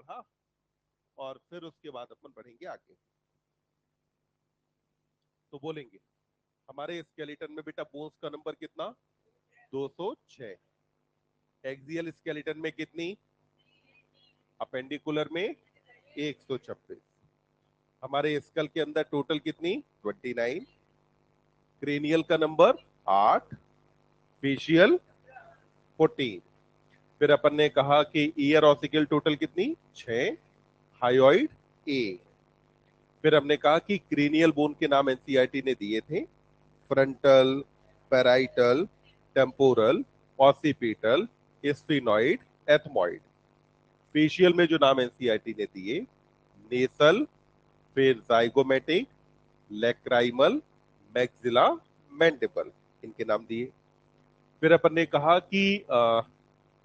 पढ़ा और फिर उसके बाद अपन बढ़ेंगे आगे। तो बोलेंगे हमारे स्केलेटन में बेटा बोन्स का नंबर कितना, 206। एक्सियल स्केलेटन में कितनी, अपेंडिकुलर में 126। हमारे स्कल के अंदर टोटल कितनी, 29। क्रेनियल का नंबर 8, फेशियल 14। फिर अपन ने कहा कि ईयर ऑसिकल टोटल कितनी, 6, हायोइड 1। फिर हमने कहा कि क्रेनियल बोन के नाम एनसीईआरटी ने दिए थे, frontal, parietal, temporal, occipital, sphenoid, ethmoid. Facial में जो नाम एनसीईआरटी ने दिए, नेसल, फिर जाइगोमेटिक, लैक्राइमल, मैक्सिला, मैंडिबल, इनके नाम दिए। फिर अपन ने कहा कि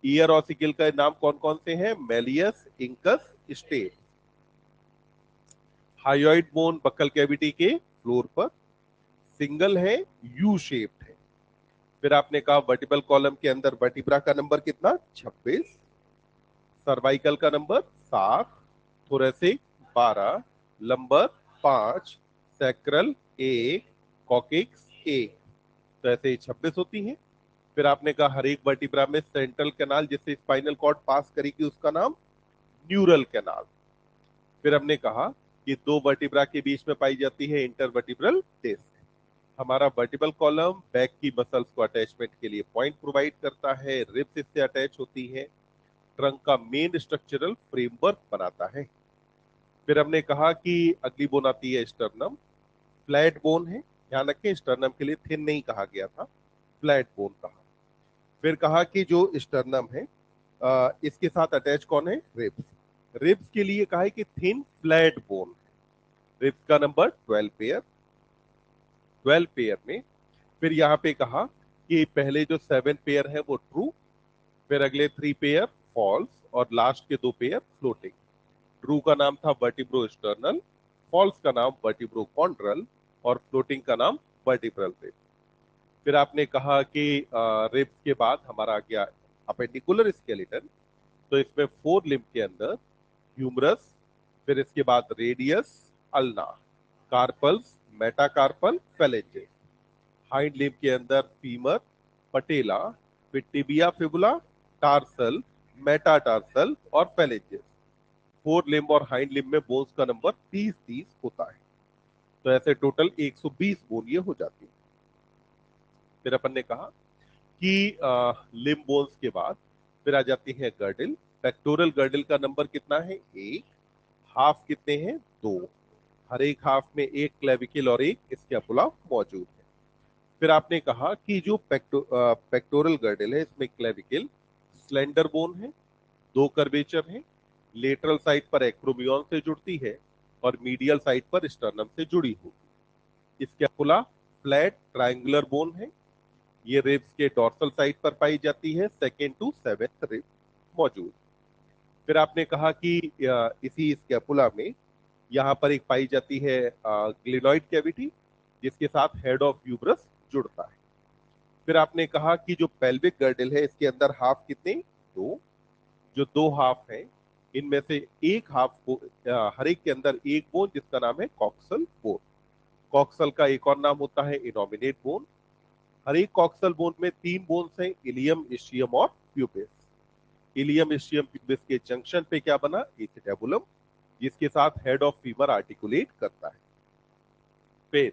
ईयर ऑसिकल का नाम कौन कौन से हैं, Méliès, incus, state. Hyoid bone buccal cavity के फ्लोर पर सिंगल है, यू शेप्ड है। फिर आपने कहा वर्टिबल कॉलम के अंदर वर्टिब्रा का नंबर कितना, 26, सर्वाइकल का number 7, thoracic 12, lumbar 5, sacral 1, coccyx 1। तो ऐसे ही 26 होती हैं। फिर आपने कहा हर एक वर्टिब्रा में सेंट्रल कैनाल जिससे स्पाइनल कॉर्ड पास करेगी उसका नाम न्यूरल कैनाल। फिर हमने कहा कि दो वर्टिब्रा के बीच में पाई जाती है इंटरवर्टिब्रल डिस्क। हमारा वर्टिबल कॉलम बैक की मसल्स को अटैचमेंट के लिए पॉइंट प्रोवाइड करता है, रिब्स इससे अटैच होती है, ट्रंक का मेन स्ट्रक्चरल फ्रेमवर्क बनाता है। फिर हमने कहा कि अगली बोन आती है स्टर्नम, फ्लैट बोन है, ध्यान रखें स्टर्नम के लिए थिन नहीं कहा गया था, फ्लैट बोन कहा। फिर कहा कि जो स्टर्नम है इसके साथ अटैच कौन है, रिब्स। रिब्स के लिए कहा है कि थिन फ्लैट बोन, रिब्स का नंबर 12 पेयर। 12 पेयर में फिर यहाँ पे कहा कि पहले जो 7 पेयर है वो ट्रू, फिर अगले 3 पेयर फॉल्स और लास्ट के 2 पेयर फ्लोटिंग। ट्रू का नाम था वर्टिब्रो स्टर्नल, फॉल्स का नाम वर्टिब्रो कॉन्ड्रल और फ्लोटिंग का नाम वर्टिब्रल रिब। फिर आपने कहा कि रिब्स के बाद हमारा आ गया अपेंडिकुलर स्केलेटन। तो इसमें 4 लिम्ब के अंदर ह्यूमरस, फिर इसके बाद radius, ulna, carpals, metacarpal, phalanges. Hind limb के अंदर फीमर, पटेला, फिर टिबिया फिबुला, टार्सल, मेटाटार्सल और फेलेंजेस। 4 लिम्ब और हाइंड लिम्ब में बोन्स का नंबर 30-30 होता है। तो ऐसे टोटल 120 बोन ये हो जाती है। फिर अपन ने कहा कि लिम्ब बोन्स के बाद फिर आ जाती है गर्डल। पेक्टोरल गर्डल का नंबर कितना है, 1। हाफ कितने हैं, 2। हर एक हाफ में एक क्लेविकल और एक स्कैपुला मौजूद है। फिर आपने कहा कि जो पेक्टोरल गर्डल है इसमें क्लेविकल स्लेंडर बोन है, 2 कर्वेचर है, लेटरल साइड पर एक्रोमियन से जुड़ती है और मीडियल साइड पर स्टर्नम से जुड़ी होगी। स्कैपुला फ्लैट ट्रायंगुलर बोन है, ये रिब्स के डॉर्सल साइड पर पाई जाती है, 2nd to 7th रिब मौजूद। फिर आपने कहा कि इसी स्कैपुला में यहाँ पर एक पाई जाती है ग्लिनॉइड कैविटी जिसके साथ हेड ऑफ ह्यूमरस जुड़ता है। फिर आपने कहा कि जो पेल्विक गर्डल है इसके अंदर हाफ कितने, 2। जो 2 हाफ हैं इनमें से एक हाफ को हर एक के अंदर एक बोन जिसका नाम है कॉक्सल बोन। कॉक्सल का एक और नाम होता है इनोमिनेट बोन। हर एक कॉक्सल बोन में 3 बोन्स हैं, इलियम, इस्चियम और प्यूबिस। इलियम, इस्चियम, प्यूबिस के जंक्शन पे क्या बना, एसिटेबुलम, जिसके साथ हेड ऑफ फीमर आर्टिकुलेट करता है। फिर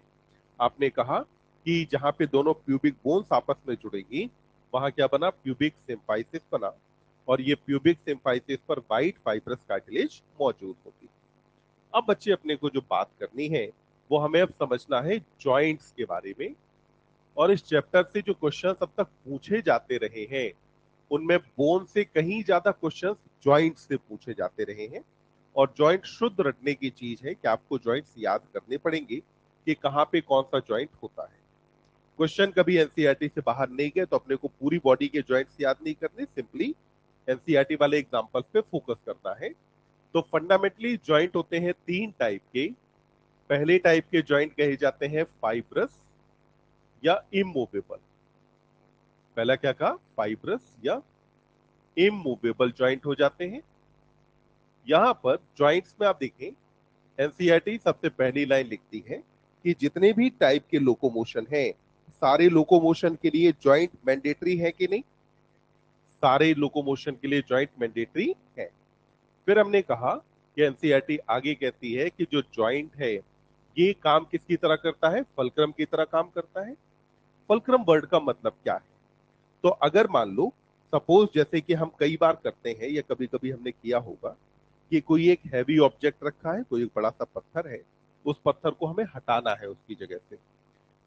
आपने कहा कि जहां पे दोनों प्यूबिक बोन्स आपस में जुड़ेंगी वहां क्या बना, प्यूबिक सिम्फाइसिस बना और ये प्यूबिक सिम्फाइसिस पर वाइट फाइब्रस कार्टिलेज मौजूद होगी। अब बच्चे अपने को जो बात करनी है वो हमें अब समझना है जॉइंट्स के बारे में। और इस चैप्टर से जो क्वेश्चंस अब तक पूछे जाते रहे हैं उनमें बोन से कहीं ज्यादा क्वेश्चंस जॉइंट से पूछे जाते रहे हैं। और जॉइंट शुद्ध रखने की चीज है कि आपको जॉइंट्स याद करने पड़ेंगे कि कहाँ पे कौन सा जॉइंट होता है। क्वेश्चन कभी एनसीईआरटी से बाहर नहीं गए तो अपने को पूरी बॉडी के जॉइंट्स याद नहीं करने, सिंपली एनसीईआरटी वाले एग्जांपल्स पे फोकस करना है। तो फंडामेंटली जॉइंट होते हैं 3 टाइप के। पहले टाइप के जॉइंट कहे जाते हैं फाइब्रस या इमूवेबल। पहला क्या कहा, फाइब्रस या इमूवेबल जॉइंट हो जाते हैं। यहां पर जॉइंट्स में आप देखें, एनसीईआरटी सबसे पहली लाइन लिखती है कि जितने भी टाइप के लोकोमोशन हैं, सारे लोकोमोशन के लिए जॉइंट मैंडेटरी है कि नहीं? सारे लोकोमोशन के लिए जॉइंट मैंडेटरी है। फिर हमने कहा कि एनसीईआरटी आगे कहती है कि जो जॉइंट है ये काम किसकी तरह करता है? फलक्रम की तरह काम करता है। फलक्रम वर्ड का मतलब क्या है? तो अगर मान लो सपोज जैसे कि हम कई बार करते हैं या कभी कभी हमने किया होगा कि कोई एक हैवी ऑब्जेक्ट रखा है, कोई एक बड़ा सा पत्थर है, उस पत्थर को हमें हटाना है उसकी जगह से।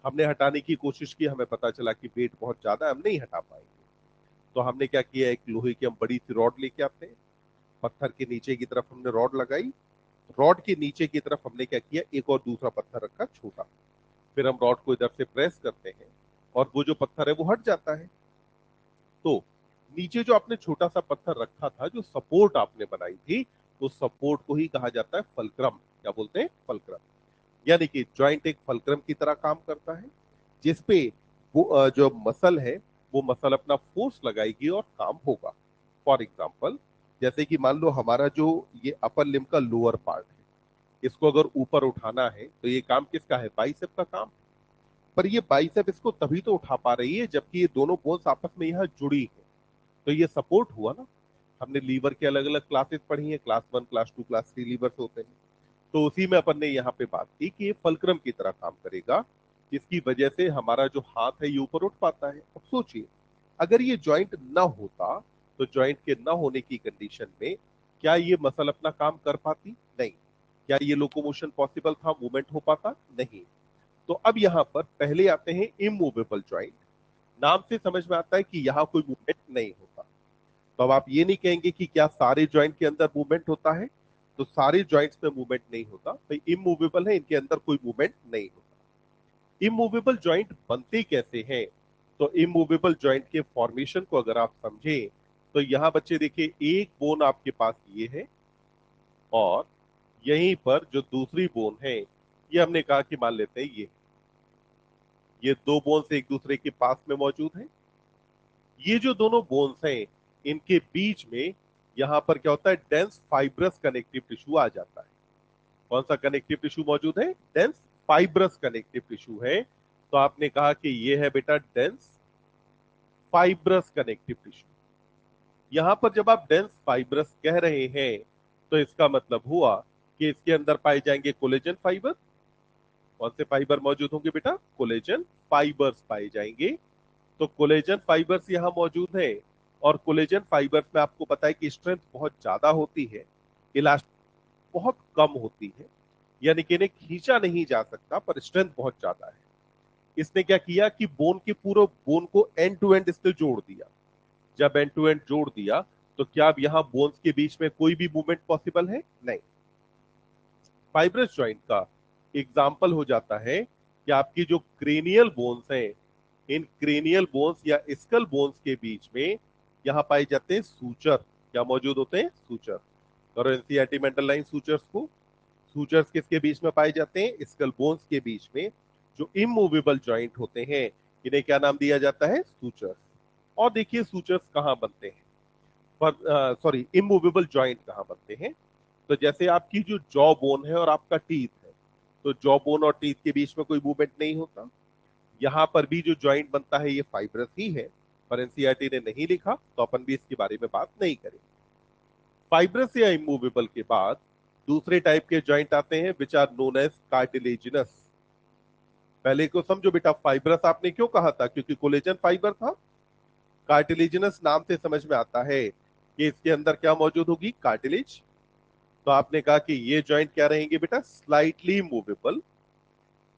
हमने हटाने की कोशिश की, हमें पता चला कि वेट बहुत ज्यादा है, हम नहीं हटा पाएंगे। तो हमने क्या किया, एक लोहे की हम बड़ी सी रॉड लेके आते हैं, पत्थर के नीचे की तरफ हमने रॉड लगाई, रॉड के नीचे की तरफ हमने क्या किया, एक और दूसरा पत्थर रखा छोटा, फिर हम रॉड को इधर से प्रेस करते हैं और वो जो पत्थर है वो हट जाता है। तो नीचे जो आपने छोटा सा पत्थर रखा था, जो सपोर्ट आपने बनाई थी, उस सपोर्ट को ही कहा जाता है फलक्रम। क्या बोलते हैं? फलक्रम। यानी कि जॉइंट एक फलक्रम की तरह काम करता है, जिसपे वो जो मसल है वो मसल अपना फोर्स लगाएगी और काम होगा। फॉर एग्जाम्पल, जैसे कि मान लो हमारा जो ये अपर लिम्ब का लोअर पार्ट है, इसको अगर ऊपर उठाना है तो ये काम किसका है? बाइसेप का काम। पर ये बाइसेप इसको तभी तो उठा पा रही है जबकि ये दोनों बोन्स आपस में यहाँ जुड़ी है, तो ये सपोर्ट हुआ ना। हमने लीवर के अलग अलग क्लासेस पढ़ी हैं, क्लास 1, क्लास 2, क्लास 3 लीवर्स होते हैं। तो उसी में अपन ने यहाँ पे बात की कि ये फलक्रम की तरह काम करेगा, जिसकी वजह से हमारा जो हाथ है ये ऊपर उठ पाता है। अब सोचिए, अगर ये जॉइंट ना होता तो जॉइंट के ना होने की कंडीशन में क्या ये मसल अपना काम कर पाती? नहीं। क्या ये लोकोमोशन पॉसिबल था, मूवमेंट हो पाता? नहीं। तो अब यहाँ पर पहले आते हैं इमूवेबल जॉइंट। नाम से समझ में आता है कि यहाँ कोई मूवमेंट नहीं होता। तो अब आप ये नहीं कहेंगे कि क्या सारे जॉइंट के अंदर मूवमेंट होता है? तो सारे जॉइंट्स में मूवमेंट नहीं होता, तो इमूवेबल है, इनके अंदर कोई मूवमेंट नहीं होता। इमूवेबल जॉइंट बनते कैसे हैं? तो इमूवेबल जॉइंट के फॉर्मेशन को अगर आप समझें तो यहां बच्चे देखिए, एक बोन आपके पास ये है और यहीं पर जो दूसरी बोन है, ये हमने कहा कि मान लेते हैं ये दो बोन्स एक दूसरे के पास में मौजूद है। ये जो दोनों बोन्स हैं, इनके बीच में यहां पर क्या होता है? डेंस फाइब्रस कनेक्टिव टिश्यू आ जाता है। कौन सा कनेक्टिव टिश्यू मौजूद है? डेंस फाइब्रस कनेक्टिव टिश्यू है। तो आपने कहा कि ये है बेटा डेंस फाइब्रस कनेक्टिव टिश्यू। यहां पर जब आप डेंस फाइब्रस कह रहे हैं तो इसका मतलब हुआ कि इसके अंदर पाए जाएंगे कोलेजन फाइबर। कौन से फाइबर मौजूद होंगे बेटा? कोलेजन फाइबर्स पाए जाएंगे। तो कोलेजन फाइबर्स यहां मौजूद है और कोलेजन फाइबर्स में आपको पता है कि स्ट्रेंथ बहुत ज्यादा होती है, इलास्टिक बहुत कम होती है, यानी कि इन्हें खींचा नहीं जा सकता, पर स्ट्रेंथ बहुत ज्यादा है। इसने क्या किया कि बोन के पूरे बोन को एंड टू एंड इससे जोड़ दिया। जब एंड टू एंड जोड़ दिया तो क्या अब यहां बोन्स के बीच में कोई भी मूवमेंट पॉसिबल है? नहीं। फाइब्रस जॉइंट का एग्जाम्पल हो जाता है कि आपकी जो क्रेनियल बोन्स हैं, इन क्रेनियल बोन्स या स्कल बोन्स के बीच में यहां पाए जाते हैं सूचर। क्या मौजूद होते हैं? सूचर। करो एनसीईआरटी मेंटल लाइन सूचर्स को। सूचर्स किसके बीच में पाए जाते हैं? स्कल बोन्स के बीच में। जो इमूवेबल जॉइंट होते हैं इन्हें क्या नाम दिया जाता है? सूचर्स। और देखिए सूचर्स कहां बनते हैं, सॉरी, इमूवेबल जॉइंट कहां बनते हैं। तो जैसे आपकी जो जॉ बोन है और आपका टीथ है, तो जॉ बोन और टीथ के बीच में कोई मूवमेंट नहीं होता। यहां पर भी जो जॉइंट बनता है ये फाइब्रस ही है, पर एनसीईआरटी ने नहीं लिखा तो अपन भी इसके बारे में बात नहीं करेंगे। फाइब्रस या इमूवेबल के बाद दूसरे टाइप के जॉइंट आते हैं which are known as cartilaginous. पहले को समझो बेटा, फाइब्रस आपने क्यों कहा था? क्योंकि कोलेजन फाइबर था। कार्टिलेजिनस नाम से समझ में आता है कि इसके अंदर क्या मौजूद होगी? कार्टिलेज। तो आपने कहा कि ये जॉइंट क्या रहेंगे बेटा? स्लाइटली मूवेबल,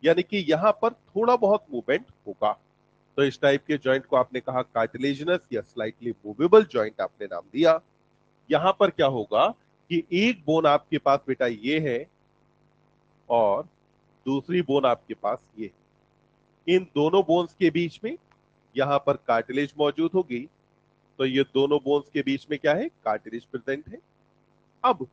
यानी कि यहां पर थोड़ा बहुत मूवमेंट होगा। तो इस टाइप के जॉइंट को आपने कहा कार्टिलेजिनस या स्लाइटली मूवेबल जॉइंट आपने नाम दिया। यहां पर क्या होगा कि एक बोन आपके पास बेटा ये है और दूसरी बोन आपके पास ये है। इन दोनों बोन्स के बीच में यहां पर कार्टिलेज मौजूद होगी। तो ये दोनों बोन्स के बीच में क्या है? कार्टिलेज प्रेजेंट है। अब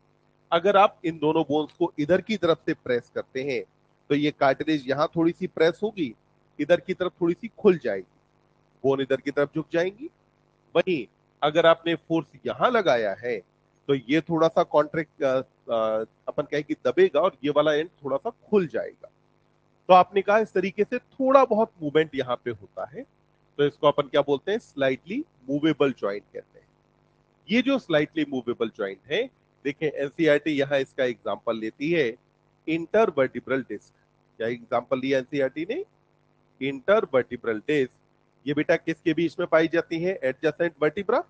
अगर आप इन दोनों बोन्स को इधर की तरफ से प्रेस करते हैं तो ये कार्टिलेज यहां थोड़ी सी प्रेस होगी, इधर की तरफ थोड़ी सी खुल जाएगी, बोन इधर की तरफ झुक जाएंगी। वहीं अगर आपने फोर्स यहां लगाया है तो ये थोड़ा सा कॉन्ट्रैक्ट अपन कहें कि दबेगा और ये वाला एंड थोड़ा सा खुल जाएगा। तो आपने कहा इस तरीके से थोड़ा बहुत मूवमेंट यहाँ पे होता है, तो इसको अपन क्या बोलते हैं, स्लाइटली मूवेबल जॉइंट कहते हैं। ये जो स्लाइटली मूवेबल जॉइंट है, देखें एनसीईआरटी यहाँ इसका एग्जांपल लेती है इंटरवर्टिब्रल डिस्क। क्या एग्जांपल लिया एनसीईआरटी ने? Intervertebral disc. ये बेटा किसके बीच में पाई जाती है? Adjacent vertebra.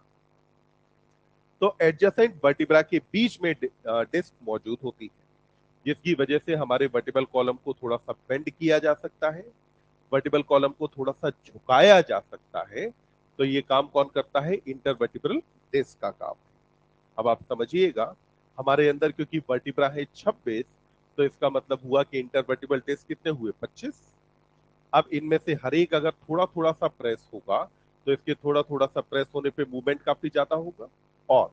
तो एडजेसेंट वर्टिब्रा के बीच में डिस्क मौजूद होती है, जिसकी वजह से हमारे वर्टिब्रल कॉलम को थोड़ा सा बेंड किया जा सकता है, वर्टिब्रल कॉलम को थोड़ा सा झुकाया जा सकता है। तो ये काम कौन करता है? इंटरवर्टिब्रल डिस्क का काम। अब आप समझिएगा, हमारे अंदर क्योंकि वर्टिब्रा है 26, तो इसका मतलब हुआ कि इंटरवर्टिब्रल डिस्क कितने हुए? 25। अब इनमें से हर एक अगर थोड़ा थोड़ा सा प्रेस होगा, तो इसके थोड़ा थोड़ा सा प्रेस होने पे मूवमेंट काफी ज्यादा होगा, और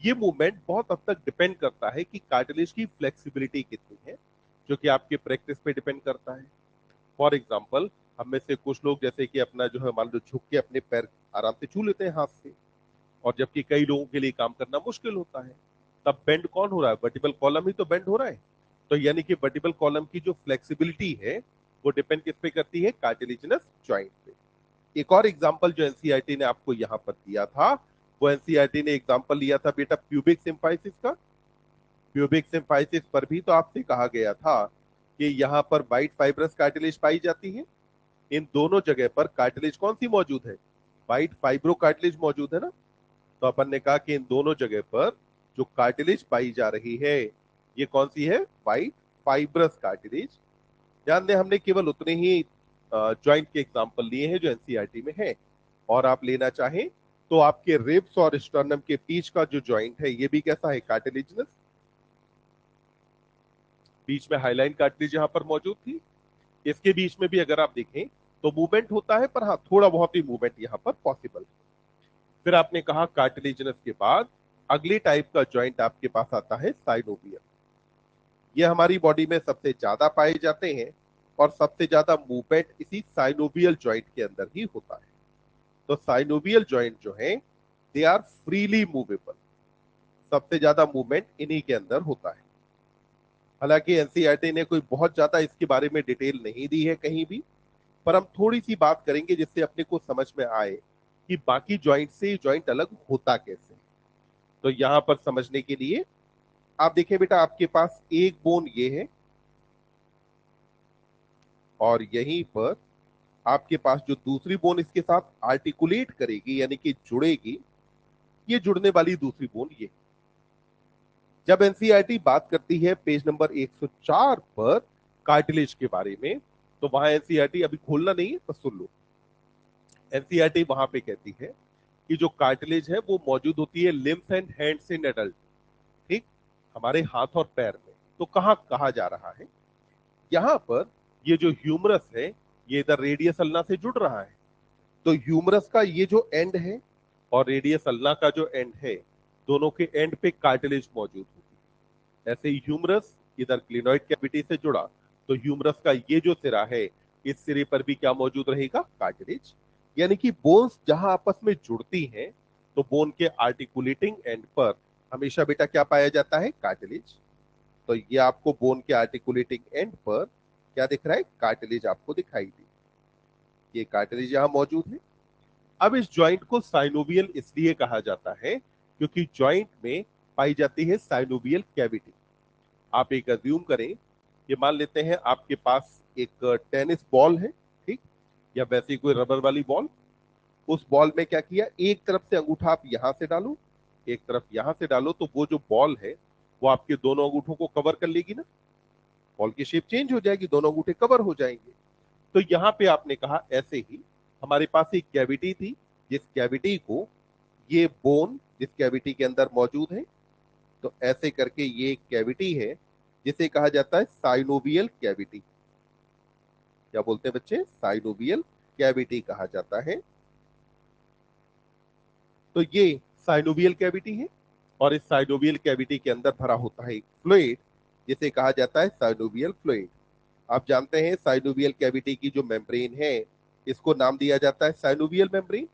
ये मूवमेंट बहुत हद तक डिपेंड करता है कि कार्टिलेज की फ्लेक्सिबिलिटी कितनी है, जो कि आपके प्रैक्टिस पे डिपेंड करता है। फॉर एग्जाम्पल, हम में से कुछ लोग जैसे कि अपना जो है मान लो झुक के अपने पैर आराम से छू लेते हैं हाथ से, और जबकि कई लोगों के लिए काम करना मुश्किल होता है, तब बेंड कौन हो रहा है? वर्टिब्रल कॉलम ही तो बेंड हो रहा है। तो यानी कि वर्टिब्रल कॉलम की जो फ्लेक्सिबिलिटी है वो डिपेंड किस पे करती है? कार्टिलेजिनस जॉइंट पे। एक और एग्जांपल जो एनसीईआरटी ने आपको यहां पर दिया था, वो एनसीईआरटी ने एग्जांपल लिया था बेटा प्यूबिक सिम्फाइसिस का। प्यूबिक सिम्फाइसिस पर भी तो आपसे कहा गया था कि यहां पर वाइट फाइब्रस कार्टिलेज पाई जाती है। इन दोनों जगह पर कार्टिलेज कौन सी मौजूद है? वाइट फाइब्रो कार्टिलेज मौजूद है ना। तो अपन ने कहा कि इन दोनों जगह पर जो कार्टिलेज पाई जा रही है, ये कौन सी है? White fibrous cartilage. ध्यान दें, हमने केवल उतने ही जॉइंट के एग्जांपल लिए हैं जो एनसीईआरटी में है, और आप लेना चाहें तो आपके रिब्स और स्टर्नम के बीच का जो जॉइंट है, ये भी कैसा है? कार्टिलेजिनस। बीच में हाईलाइन कार्टिलेज यहां पर मौजूद थी, इसके बीच में भी अगर आप देखें तो मूवमेंट होता है, पर हाँ थोड़ा बहुत ही मूवमेंट यहां पर पॉसिबल है। फिर आपने कहा कार्टिलेजिनस के बाद अगली टाइप का जॉइंट आपके पास आता है साइनोवियल। ये हमारी बॉडी में सबसे ज्यादा पाए जाते हैं, और सबसे ज्यादा मूवमेंट इसी साइनोवियल जॉइंट के अंदर ही होता है। तो साइनोवियल जॉइंट जो है, दे आर फ्रीली मूवेबल। सबसे ज्यादा मूवमेंट इन्हीं के अंदर होता है। हालांकि एनसीईआरटी ने कोई बहुत ज्यादा इसके बारे में डिटेल नहीं दी है कहीं भी, पर हम थोड़ी सी बात करेंगे जिससे अपने को समझ में आए कि बाकी जॉइंट से जॉइंट अलग होता कैसे। तो यहां पर समझने के लिए आप देखिए बेटा, आपके पास एक बोन ये है, और यहीं पर आपके पास जो दूसरी बोन इसके साथ आर्टिकुलेट करेगी यानी कि जुड़ेगी, ये जुड़ने वाली दूसरी बोन ये। जब एनसीईआरटी बात करती है पेज नंबर 104 पर कार्टिलेज के बारे में, तो वहां एनसीईआरटी अभी खोलना नहीं है, बस सुन लो। एनसीईआरटी वहां पे कहती है कि जो कार्टिलेज है वो मौजूद होती है limbs and hands in adult. ठीक, हमारे हाथ और पैर में। तो कहां कहा जा रहा है? यहां पर ये जो ह्यूमरस है, ये इधर रेडियस अल्ना से जुड़ रहा है। तो ह्यूमरस का ये जो एंड है और रेडियस अल्ना का जो एंड है, दोनों के एंड पे कार्टिलेज मौजूद होती है। ऐसे ही ह्यूमरस इधर क्लिनोइड कैविटी से जुड़ा, तो ह्यूमरस का ये जो सिरा है, इस सिरे पर भी क्या मौजूद रहेगा? कार्टिलेज। यानी कि बोन्स जहां आपस में जुड़ती हैं, तो बोन के आर्टिकुलेटिंग एंड पर हमेशा बेटा क्या पाया जाता है? कार्टिलेज। तो ये आपको बोन के आर्टिकुलेटिंग एंड पर क्या दिख रहा है? कार्टिलेज आपको दिखाई दी। ये कार्टिलेज यहां मौजूद है। अब इस जॉइंट को साइनोवियल इसलिए कहा जाता है क्योंकि जॉइंट में पाई जाती है साइनोवियल कैविटी। आप एक अज्यूम करें कि मान लेते हैं आपके पास एक टेनिस बॉल है, ठीक, या वैसी कोई रबर वाली बॉल। उस बॉल में क्या किया? एक तरफ से अंगूठा आप यहां से डालो, एक तरफ यहां से डालो, तो वो जो बॉल है वो आपके दोनों अंगूठों को कवर कर लेगी ना। बॉल की शेप चेंज हो जाएगी, दोनों अंगूठे कवर हो जाएंगे। तो यहां पे आपने कहा ऐसे ही हमारे पास एक कैविटी थी, जिस कैविटी को ये बोन जिस कैविटी के अंदर मौजूद है, तो ऐसे करके ये एक कैविटी है जिसे कहा जाता है साइनोवियल कैविटी। क्या बोलते हैं बच्चे? साइनोवियल कैविटी कहा जाता है। तो ये साइनोवियल कैविटी है, और इस साइनोवियल कैविटी के अंदर भरा होता है एक फ्लूइड जिसे कहा जाता है साइनोवियल फ्लूइड। आप जानते हैं साइनोवियल कैविटी की जो मेम्ब्रेन है, इसको नाम दिया जाता है साइनोवियल मेम्ब्रेन।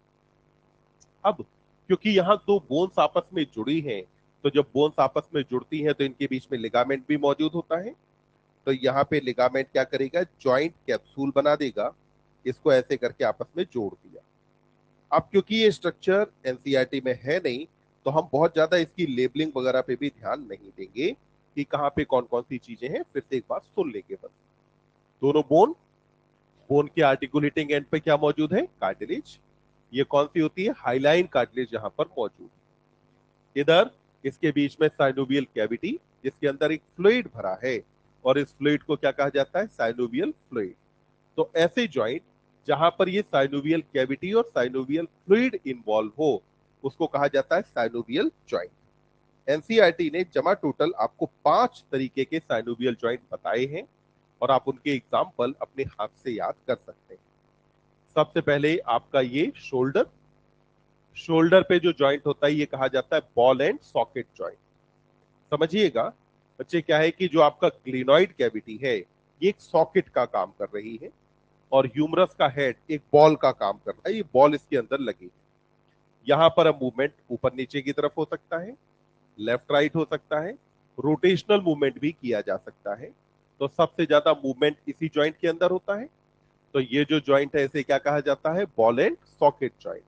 अब क्योंकि यहाँ दो बोन्स आपस में जुड़ी हैं, तो जब बोन्स आपस में जुड़ती हैं तो इनके बीच में लिगामेंट भी मौजूद होता है। तो यहाँ पे लिगामेंट क्या करेगा, जॉइंट कैप्सूल बना देगा, इसको ऐसे करके आपस में जोड़ दिया। अब क्योंकि ये स्ट्रक्चर एनसीईआरटी में है नहीं, तो हम बहुत ज्यादा इसकी लेबलिंग वगैरह पे भी ध्यान नहीं देंगे कि कहाँ पे कौन कौन सी चीजें हैं, फिर से एक बार सुन लेंगे बस। दोनों बोन, बोन के आर्टिकुलेटिंग एंड पे क्या मौजूद है, कार्टिलेज। ये कौन सी होती है, हाइलाइन कार्टिलेज यहाँ पर मौजूद। इधर इसके बीच में साइनोवियल कैविटी, जिसके अंदर एक फ्लूइड भरा है, और इस फ्लूइड को क्या कहा जाता है, साइनोवियल फ्लूइड। तो ऐसे जॉइंट जहां पर ये साइनोवियल कैविटी और साइनोवियल फ्लूइड इन्वॉल्व हो, उसको कहा जाता है साइनोवियल जॉइंट। एनसीईआरटी ने जमा टोटल आपको 5 तरीके के साइनोवियल जॉइंट बताए हैं, और आप उनके एग्जाम्पल अपने हाथ से याद कर सकते हैं। सबसे पहले आपका ये शोल्डर, शोल्डर पे जो जॉइंट होता है ये कहा जाता है बॉल एंड सॉकेट जॉइंट। समझिएगा बच्चे, क्या है कि जो आपका ग्लिनॉइड कैविटी है ये एक सॉकेट का काम कर रही है, और ह्यूमरस का हेड एक बॉल का काम कर रहा है, ये बॉल इसके अंदर लगी है। यहां पर अब मूवमेंट ऊपर नीचे की तरफ हो सकता है, लेफ्ट राइट हो सकता है, रोटेशनल मूवमेंट भी किया जा सकता है। तो सबसे ज्यादा मूवमेंट इसी जॉइंट के अंदर होता है। तो ये जो जॉइंट है इसे क्या कहा जाता है, बॉल एंड सॉकेट जॉइंट।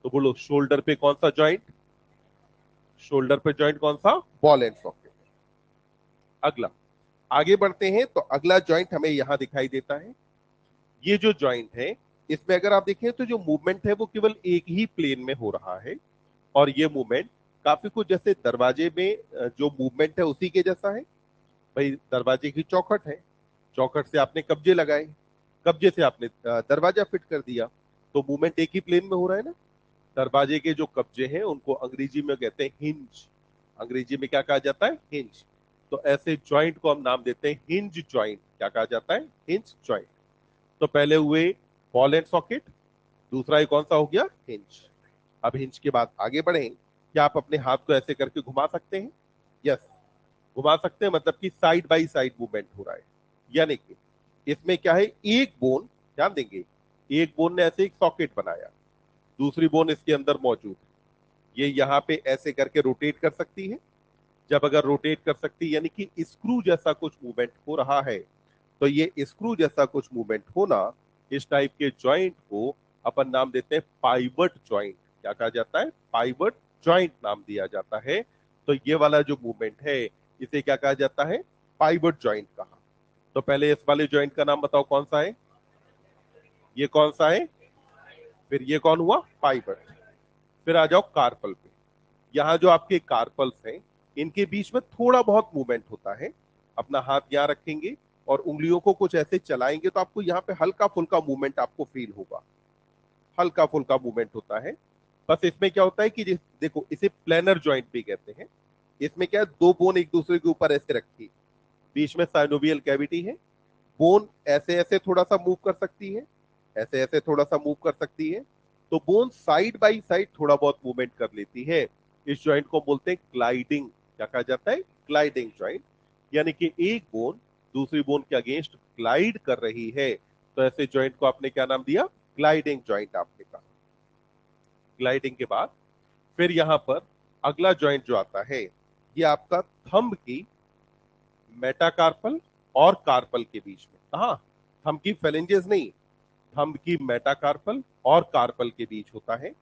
तो बोलो शोल्डर पे कौन सा जॉइंट, शोल्डर पे जॉइंट कौन सा, बॉल एंड सॉकेट। अगला आगे बढ़ते हैं, तो अगला जॉइंट हमें यहां दिखाई देता है। ये जो जॉइंट है इसमें अगर आप देखें तो जो मूवमेंट है वो केवल एक ही प्लेन में हो रहा है, और ये मूवमेंट काफी कुछ जैसे दरवाजे में जो मूवमेंट है उसी के जैसा है। भाई दरवाजे की चौखट है, चौखट से आपने कब्जे लगाए, कब्जे से आपने दरवाजा फिट कर दिया, तो मूवमेंट एक ही प्लेन में हो रहा है ना। दरवाजे के जो कब्जे हैं उनको अंग्रेजी में कहते हैं हिंज, अंग्रेजी में क्या कहा जाता है, हिंज। तो ऐसे जॉइंट को हम नाम देते हैं हिंज जॉइंट। क्या कहा जाता है, हिंज जॉइंट। तो पहले हुए बॉल एंड सॉकेट, दूसरा ही कौन सा हो गया, हिंज। अब हिंज के बाद आगे बढ़े, क्या आप अपने हाथ को ऐसे करके घुमा सकते हैं, यस घुमा सकते हैं, मतलब कि साइड बाई साइड मूवमेंट हो रहा है। यानी कि इसमें क्या है, एक बोन, ध्यान देंगे, एक बोन ने ऐसे एक सॉकेट बनाया, दूसरी बोन इसके अंदर मौजूद है, ये यहाँ पे ऐसे करके रोटेट कर सकती है। जब अगर रोटेट कर सकती है यानी कि स्क्रू जैसा कुछ मूवमेंट हो रहा है, तो ये स्क्रू जैसा कुछ मूवमेंट होना, इस टाइप के जॉइंट को अपन नाम देते हैं पाइवट जॉइंट। क्या कहा जाता है, पाइवट जॉइंट नाम दिया जाता है। तो ये वाला जो मूवमेंट है इसे क्या कहा जाता है, पाइवट जॉइंट कहा। तो पहले इस वाले जॉइंट का नाम बताओ कौन सा है, ये कौन सा है, फिर ये कौन हुआ, पाइवट। फिर आ जाओ कार्पल पे। यहाँ जो आपके कार्पल्स हैं इनके बीच में थोड़ा बहुत मूवमेंट होता है। अपना हाथ यहाँ रखेंगे और उंगलियों को कुछ ऐसे चलाएंगे तो आपको यहाँ पे हल्का फुल्का मूवमेंट आपको फील होगा, हल्का फुल्का मूवमेंट होता है। बस इसमें क्या होता है कि देखो इसे प्लेनर जॉइंट भी कहते हैं। इसमें क्या है, दो बोन एक दूसरे के ऊपर ऐसे रखी, बीच में साइनोवियल कैविटी है, बोन ऐसे ऐसे थोड़ा सा मूव कर सकती है, ऐसे ऐसे थोड़ा सा मूव कर सकती है। तो बोन साइड बाई साइड थोड़ा बहुत मूवमेंट कर लेती है। इस जॉइंट को बोलते हैं ग्लाइडिंग। क्या कहा जाता है, ग्लाइडिंग जॉइंट। यानी कि एक बोन दूसरी बोन के अगेंस्ट ग्लाइड कर रही है, तो ऐसे जॉइंट को आपने क्या नाम दिया, ग्लाइडिंग जॉइंट आपने कहा। ग्लाइडिंग के बाद फिर यहां पर अगला जॉइंट जो आता है ये आपका थंब की मेटाकार्पल और कार्पल के बीच में, कहा, थंब की फेलेंजेस नहीं, थंब की मेटाकार्पल और कार्पल के बीच होता है।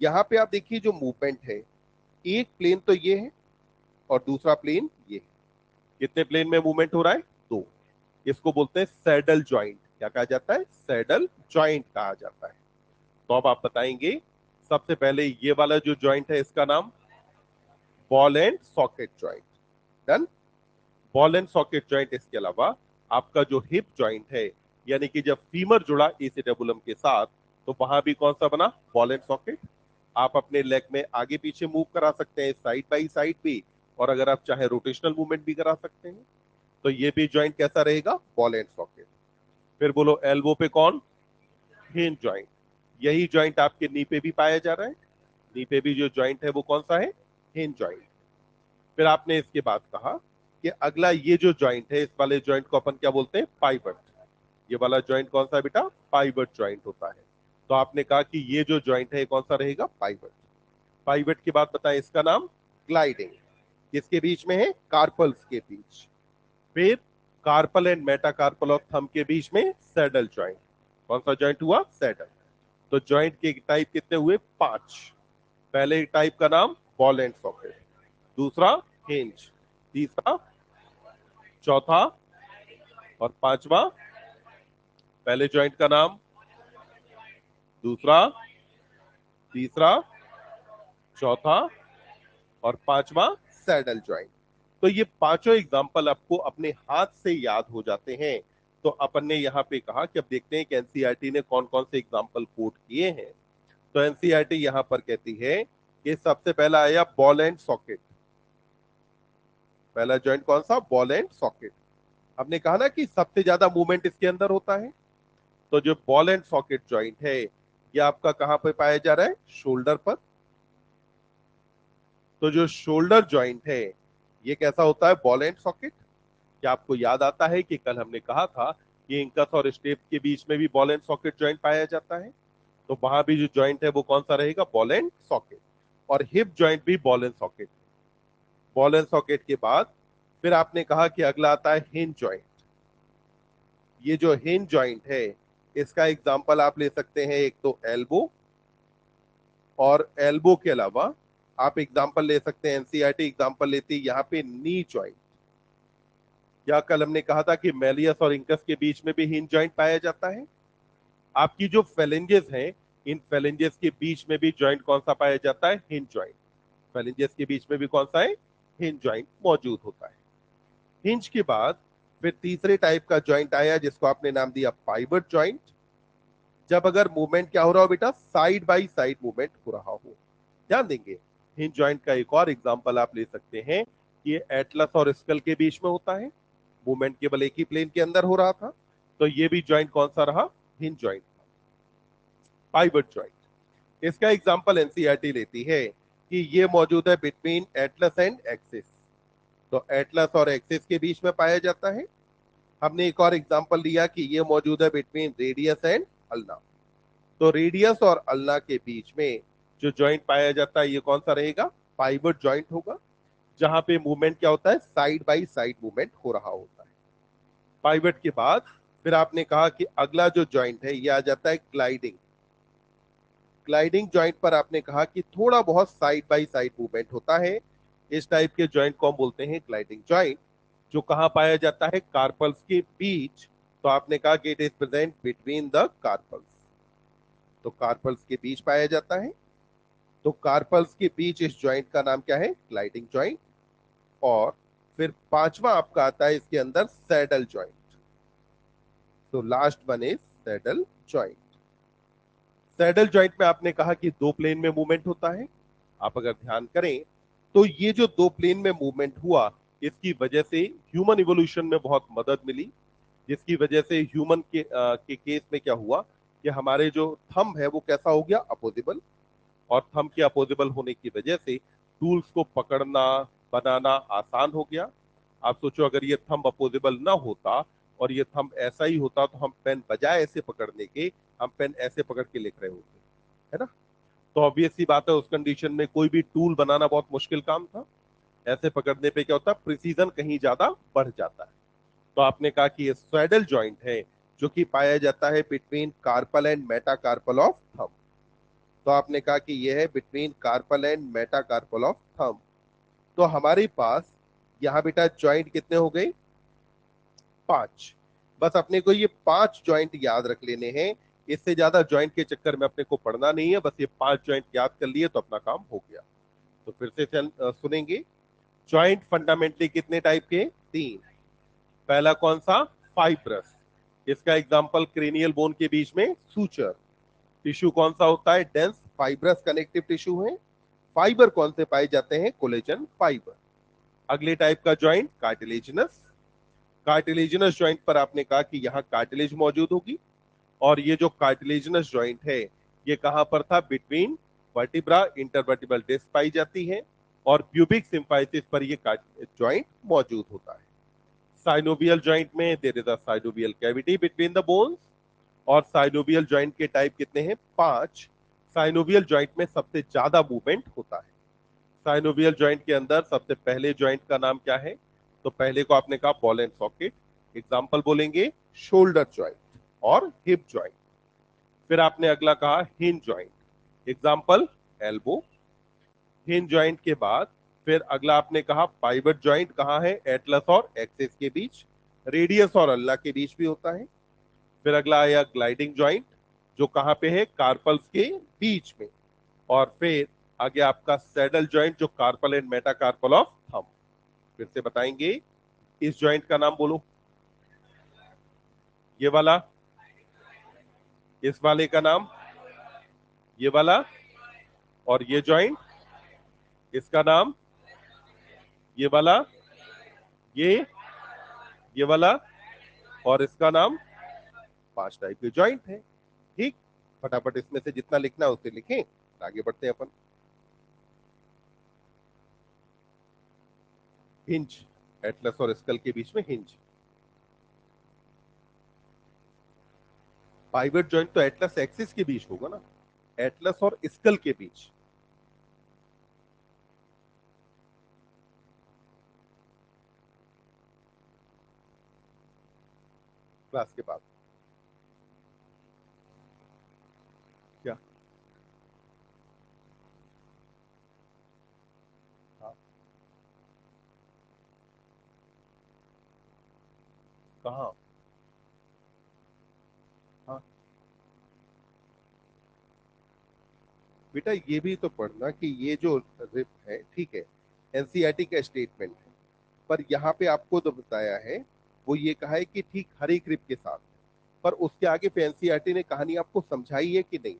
यहां पे आप देखिए जो मूवमेंट है, एक प्लेन तो ये है और दूसरा प्लेन ये है। कितने प्लेन में मूवमेंट हो रहा है, दो। इसको बोलते हैं सैडल जॉइंट। क्या कहा जाता है, सैडल जॉइंट कहा जाता है। तो अब आप बताएंगे, सबसे पहले ये वाला जो जॉइंट है इसका नाम ball and socket joint, done. Ball and socket joint. इसके अलावा आपका जो हिप जॉइंट है, यानी कि जब फीमर जुड़ा एसिटेबुलम के साथ, तो वहां भी कौन सा बना, बॉल एंड सॉकेट। आप अपने लेग में आगे पीछे मूव करा सकते हैं, साइड बाई साइड भी, और अगर आप चाहे रोटेशनल मूवमेंट भी करा सकते हैं। तो ये भी जॉइंट कैसा रहेगा, बॉल एंड सॉकेट। फिर बोलो एल्बो पे कौन, हिंज जॉइंट। यही जॉइंट आपके नी पे भी पाया जा रहा है। नी पे भी जो जॉइंट है वो कौन सा है, हिंज जॉइंट। फिर आपने इसके बाद कहा कि अगला ये जो जॉइंट है, इस वाले जॉइंट को अपन क्या बोलते हैं, पाइवट। ये वाला जॉइंट कौन सा है बेटा, पाइवट जॉइंट होता है। तो आपने कहा कि ये जो जॉइंट है कौन सा रहेगा, पाइवट। पाइवट के बाद बताएं इसका नाम ग्लाइडिंग। किसके बीच में है? कार्पल्स के बीच। फिर carpal and metacarpal of thumb के बीच में सैडल जॉइंट। कौन सा जॉइंट हुआ? सैडल। तो जॉइंट के टाइप कितने हुए? 5। पहले टाइप का नाम बॉल एंड सॉकेट, दूसरा हिंज, तीसरा, चौथा और पांचवा। पहले जॉइंट का नाम, दूसरा, तीसरा, चौथा और पांचवा सैडल जॉइंट। तो ये पांचों एग्जांपल आपको अपने हाथ से याद हो जाते हैं। तो अपन ने यहाँ पे कहा कि अब देखते हैं कि एनसीईआरटी ने कौन कौन से एग्जांपल कोट किए हैं। तो एनसीईआरटी यहाँ पर कहती है कि सबसे पहला आया बॉल एंड सॉकेट। पहला जॉइंट कौन सा? Ball and socket. हमने कहा ना कि सबसे ज्यादा मूवमेंट इसके अंदर होता है। तो जो बॉल एंड सॉकेट जॉइंट है ये आपका कहां पे पाया जा रहा है? शोल्डर पर। तो जो शोल्डर जॉइंट है ये कैसा होता है? Ball and socket. क्या आपको याद आता है कि कल हमने कहा था कि इंकस और स्टेप के बीच में भी बॉल एंड सॉकेट जॉइंट पाया जाता है? तो वहां भी जो जॉइंट है वो कौन सा रहेगा? Ball and socket. और हिप जॉइंट भी ball and socket. Ball and socket के बाद फिर आपने कहा कि अगला आता है हिंज जॉइंट। ये जो हिंज जॉइंट है इसका एग्जांपल आप ले सकते हैं, एक तो एल्बो, और एल्बो के अलावा आप एग्जांपल ले सकते हैं, एनसीईआरटी एग्जांपल लेती है यहाँ पे नी जॉइंट। या कल हमने कहा था कि मेलियस और इंकस के बीच में भी हिंज जॉइंट पाया जाता है। आपकी जो फेलेंजेस हैं इन फेलेंजेस के बीच में भी जॉइंट कौन सा पाया जाता है? Hinge joint. फेलेंजेस के बीच में भी कौन सा है? हिंज जॉइंट मौजूद होता है। हिंज के बाद फिर तीसरे टाइप का जॉइंट आया जिसको आपने नाम दिया पाइवट जॉइंट। जब अगर मूवमेंट क्या हो रहा हो बेटा? साइड बाई साइड मूवमेंट हो रहा हो। ध्यान देंगे, हिंज जॉइंट का एक और एग्जांपल आप ले सकते हैं कि ये एटलस और स्कल के बीच में होता है। मूवमेंट केवल एक ही प्लेन के अंदर हो रहा था। तो ये भी जॉइंट कौन सा रहा? Hinge joint, pivot joint. इसका एग्जांपल एनसीईआरटी लेती है कि ये मौजूद है बिटवीन एटलस एंड एक्सिस। तो एटलस और एक्सिस के बीच में पाया जाता है। हमने एक और एग्जांपल लिया कि ये मौजूद है बिटवीन रेडियस एंड अल्ना। तो रेडियस और अल्ना के बीच में जो जॉइंट पाया जाता है ये कौन सा रहेगा? पाइवट जॉइंट होगा, जहां पे मूवमेंट क्या होता है? साइड बाई साइड मूवमेंट हो रहा होता है। पाइवट के बाद फिर आपने कहा कि अगला जो जॉइंट है ये आ जाता है ग्लाइडिंग। ग्लाइडिंग जॉइंट पर आपने कहा कि थोड़ा बहुत साइड बाई साइड मूवमेंट होता है। इस टाइप के जॉइंट को हम बोलते हैं ग्लाइडिंग जॉइंट। जो कहां पाया जाता है? कार्पल्स के बीच। तो आपने कहा कि it is present between the carpals. तो कार्पल्स के बीच पाया जाता है। तो कार्पल्स के बीच इस जॉइंट का नाम क्या है? Gliding joint. और फिर पांचवा आपका आता है इसके अंदर सैडल जॉइंट। तो last one is saddle joint. Saddle joint में आपने कहा कि दो प्लेन में मूवमेंट होता है। आप अगर ध्यान करें तो ये जो दो प्लेन में मूवमेंट हुआ इसकी वजह से ह्यूमन इवोल्यूशन में बहुत मदद मिली। जिसकी वजह से ह्यूमन के केस में क्या हुआ कि हमारे जो थंब है वो कैसा हो गया? अपोजिबल। और थंब के अपोजिबल होने की वजह से टूल्स को पकड़ना बनाना आसान हो गया। आप सोचो अगर ये थंब अपोजिबल ना होता और ये थंब ऐसा ही होता तो हम पेन बजाय ऐसे पकड़ने के हम पेन ऐसे पकड़ के लिख रहे होते, है ना? तो ऑब्वियस सी बात है उस कंडीशन में कोई भी टूल बनाना बहुत मुश्किल काम था। ऐसे पकड़ने पे क्या होता है? प्रिसीजन कहीं ज्यादा बढ़ जाता है। तो आपने कहा कि ये स्वेडल जॉइंट है जो कि पाया जाता है between carpal and metacarpal of thumb. तो आपने कहा कि ये है between carpal and metacarpal of thumb. तो हमारे पास यहां बेटा जॉइंट कितने हो गए? 5। बस अपने को ये 5 जॉइंट याद रख लेने हैं। इससे ज्यादा जॉइंट के चक्कर में अपने को पढ़ना नहीं है। बस ये 5 जॉइंट याद कर लिए तो अपना काम हो गया। तो फिर से सुनेंगे। जॉइंट फंडामेंटली कितने टाइप के? 3। पहला कौन सा? फाइब्रस। इसका एग्जांपल क्रेनियल बोन के बीच में सूचर। टिश्यू कौन सा होता है? डेंस फाइब्रस कनेक्टिव टिश्यू है। फाइबर कौन से पाए जाते हैं? Collagen fibre. अगले टाइप का जॉइंट कार्टिलेजिनस। कार्टिलेजिनस जॉइंट पर आपने कहा कि यहाँ कार्टिलेज मौजूद होगी। और ये जो कार्टिलेजिनस जॉइंट है ये कहां पर था? बिटवीन वर्टिब्रा इंटरवर्टिब्रल डिस्क पाई जाती है। और प्यूबिक सिम्फाइसिस पर ये जॉइंट मौजूद होता है। साइनोवियल जॉइंट में there is a synovial cavity between the bones. और साइनोवियल जॉइंट के टाइप कितने हैं? 5। साइनोवियल जॉइंट में सबसे ज्यादा मूवमेंट होता है। साइनोवियल जॉइंट के अंदर सबसे पहले जॉइंट का नाम क्या है? तो पहले को आपने कहा बॉल एंड सॉकेट, एग्जाम्पल बोलेंगे शोल्डर जॉइंट और हिप जॉइंट। फिर आपने अगला कहा hinge joint, example elbow. Hinge joint के बाद फिर अगला आपने कहा पाइवट जॉइंट, कहाँ है? एटलस और एक्सिस के बीच, रेडियस और अल्ला के बीच भी होता है। फिर अगला आया ग्लाइडिंग जॉइंट, जो कहां पे है? कार्पल्स के बीच में। और फिर आगे आपका सैडल जॉइंट, जो carpal and metacarpal of thumb. फिर से बताएंगे, इस जॉइंट का नाम बोलो। ये वाला, इस वाले का नाम, ये वाला, और ये जॉइंट, इसका नाम, ये वाला, ये वाला, और इसका नाम। 5 टाइप के जॉइंट है। ठीक, फटाफट इसमें से जितना लिखना है उसे लिखें, आगे बढ़ते हैं अपन। हिंज, एटलस और स्कल के बीच में हिंज। पाइवट जॉइंट तो एटलस एक्सिस के बीच होगा ना, एटलस और स्कल के बीच। क्लास के बाद क्या? हाँ, कहाँ? हाँ बेटा, ये भी तो पढ़ना कि ये जो रिप है, ठीक है, एनसीईआरटी का स्टेटमेंट है, पर यहाँ पे आपको तो बताया है, वो ये कहा है कि ठीक हर एक रिप के साथ, पर उसके आगे पे एनसीईआरटी ने कहानी आपको समझाई है कि नहीं?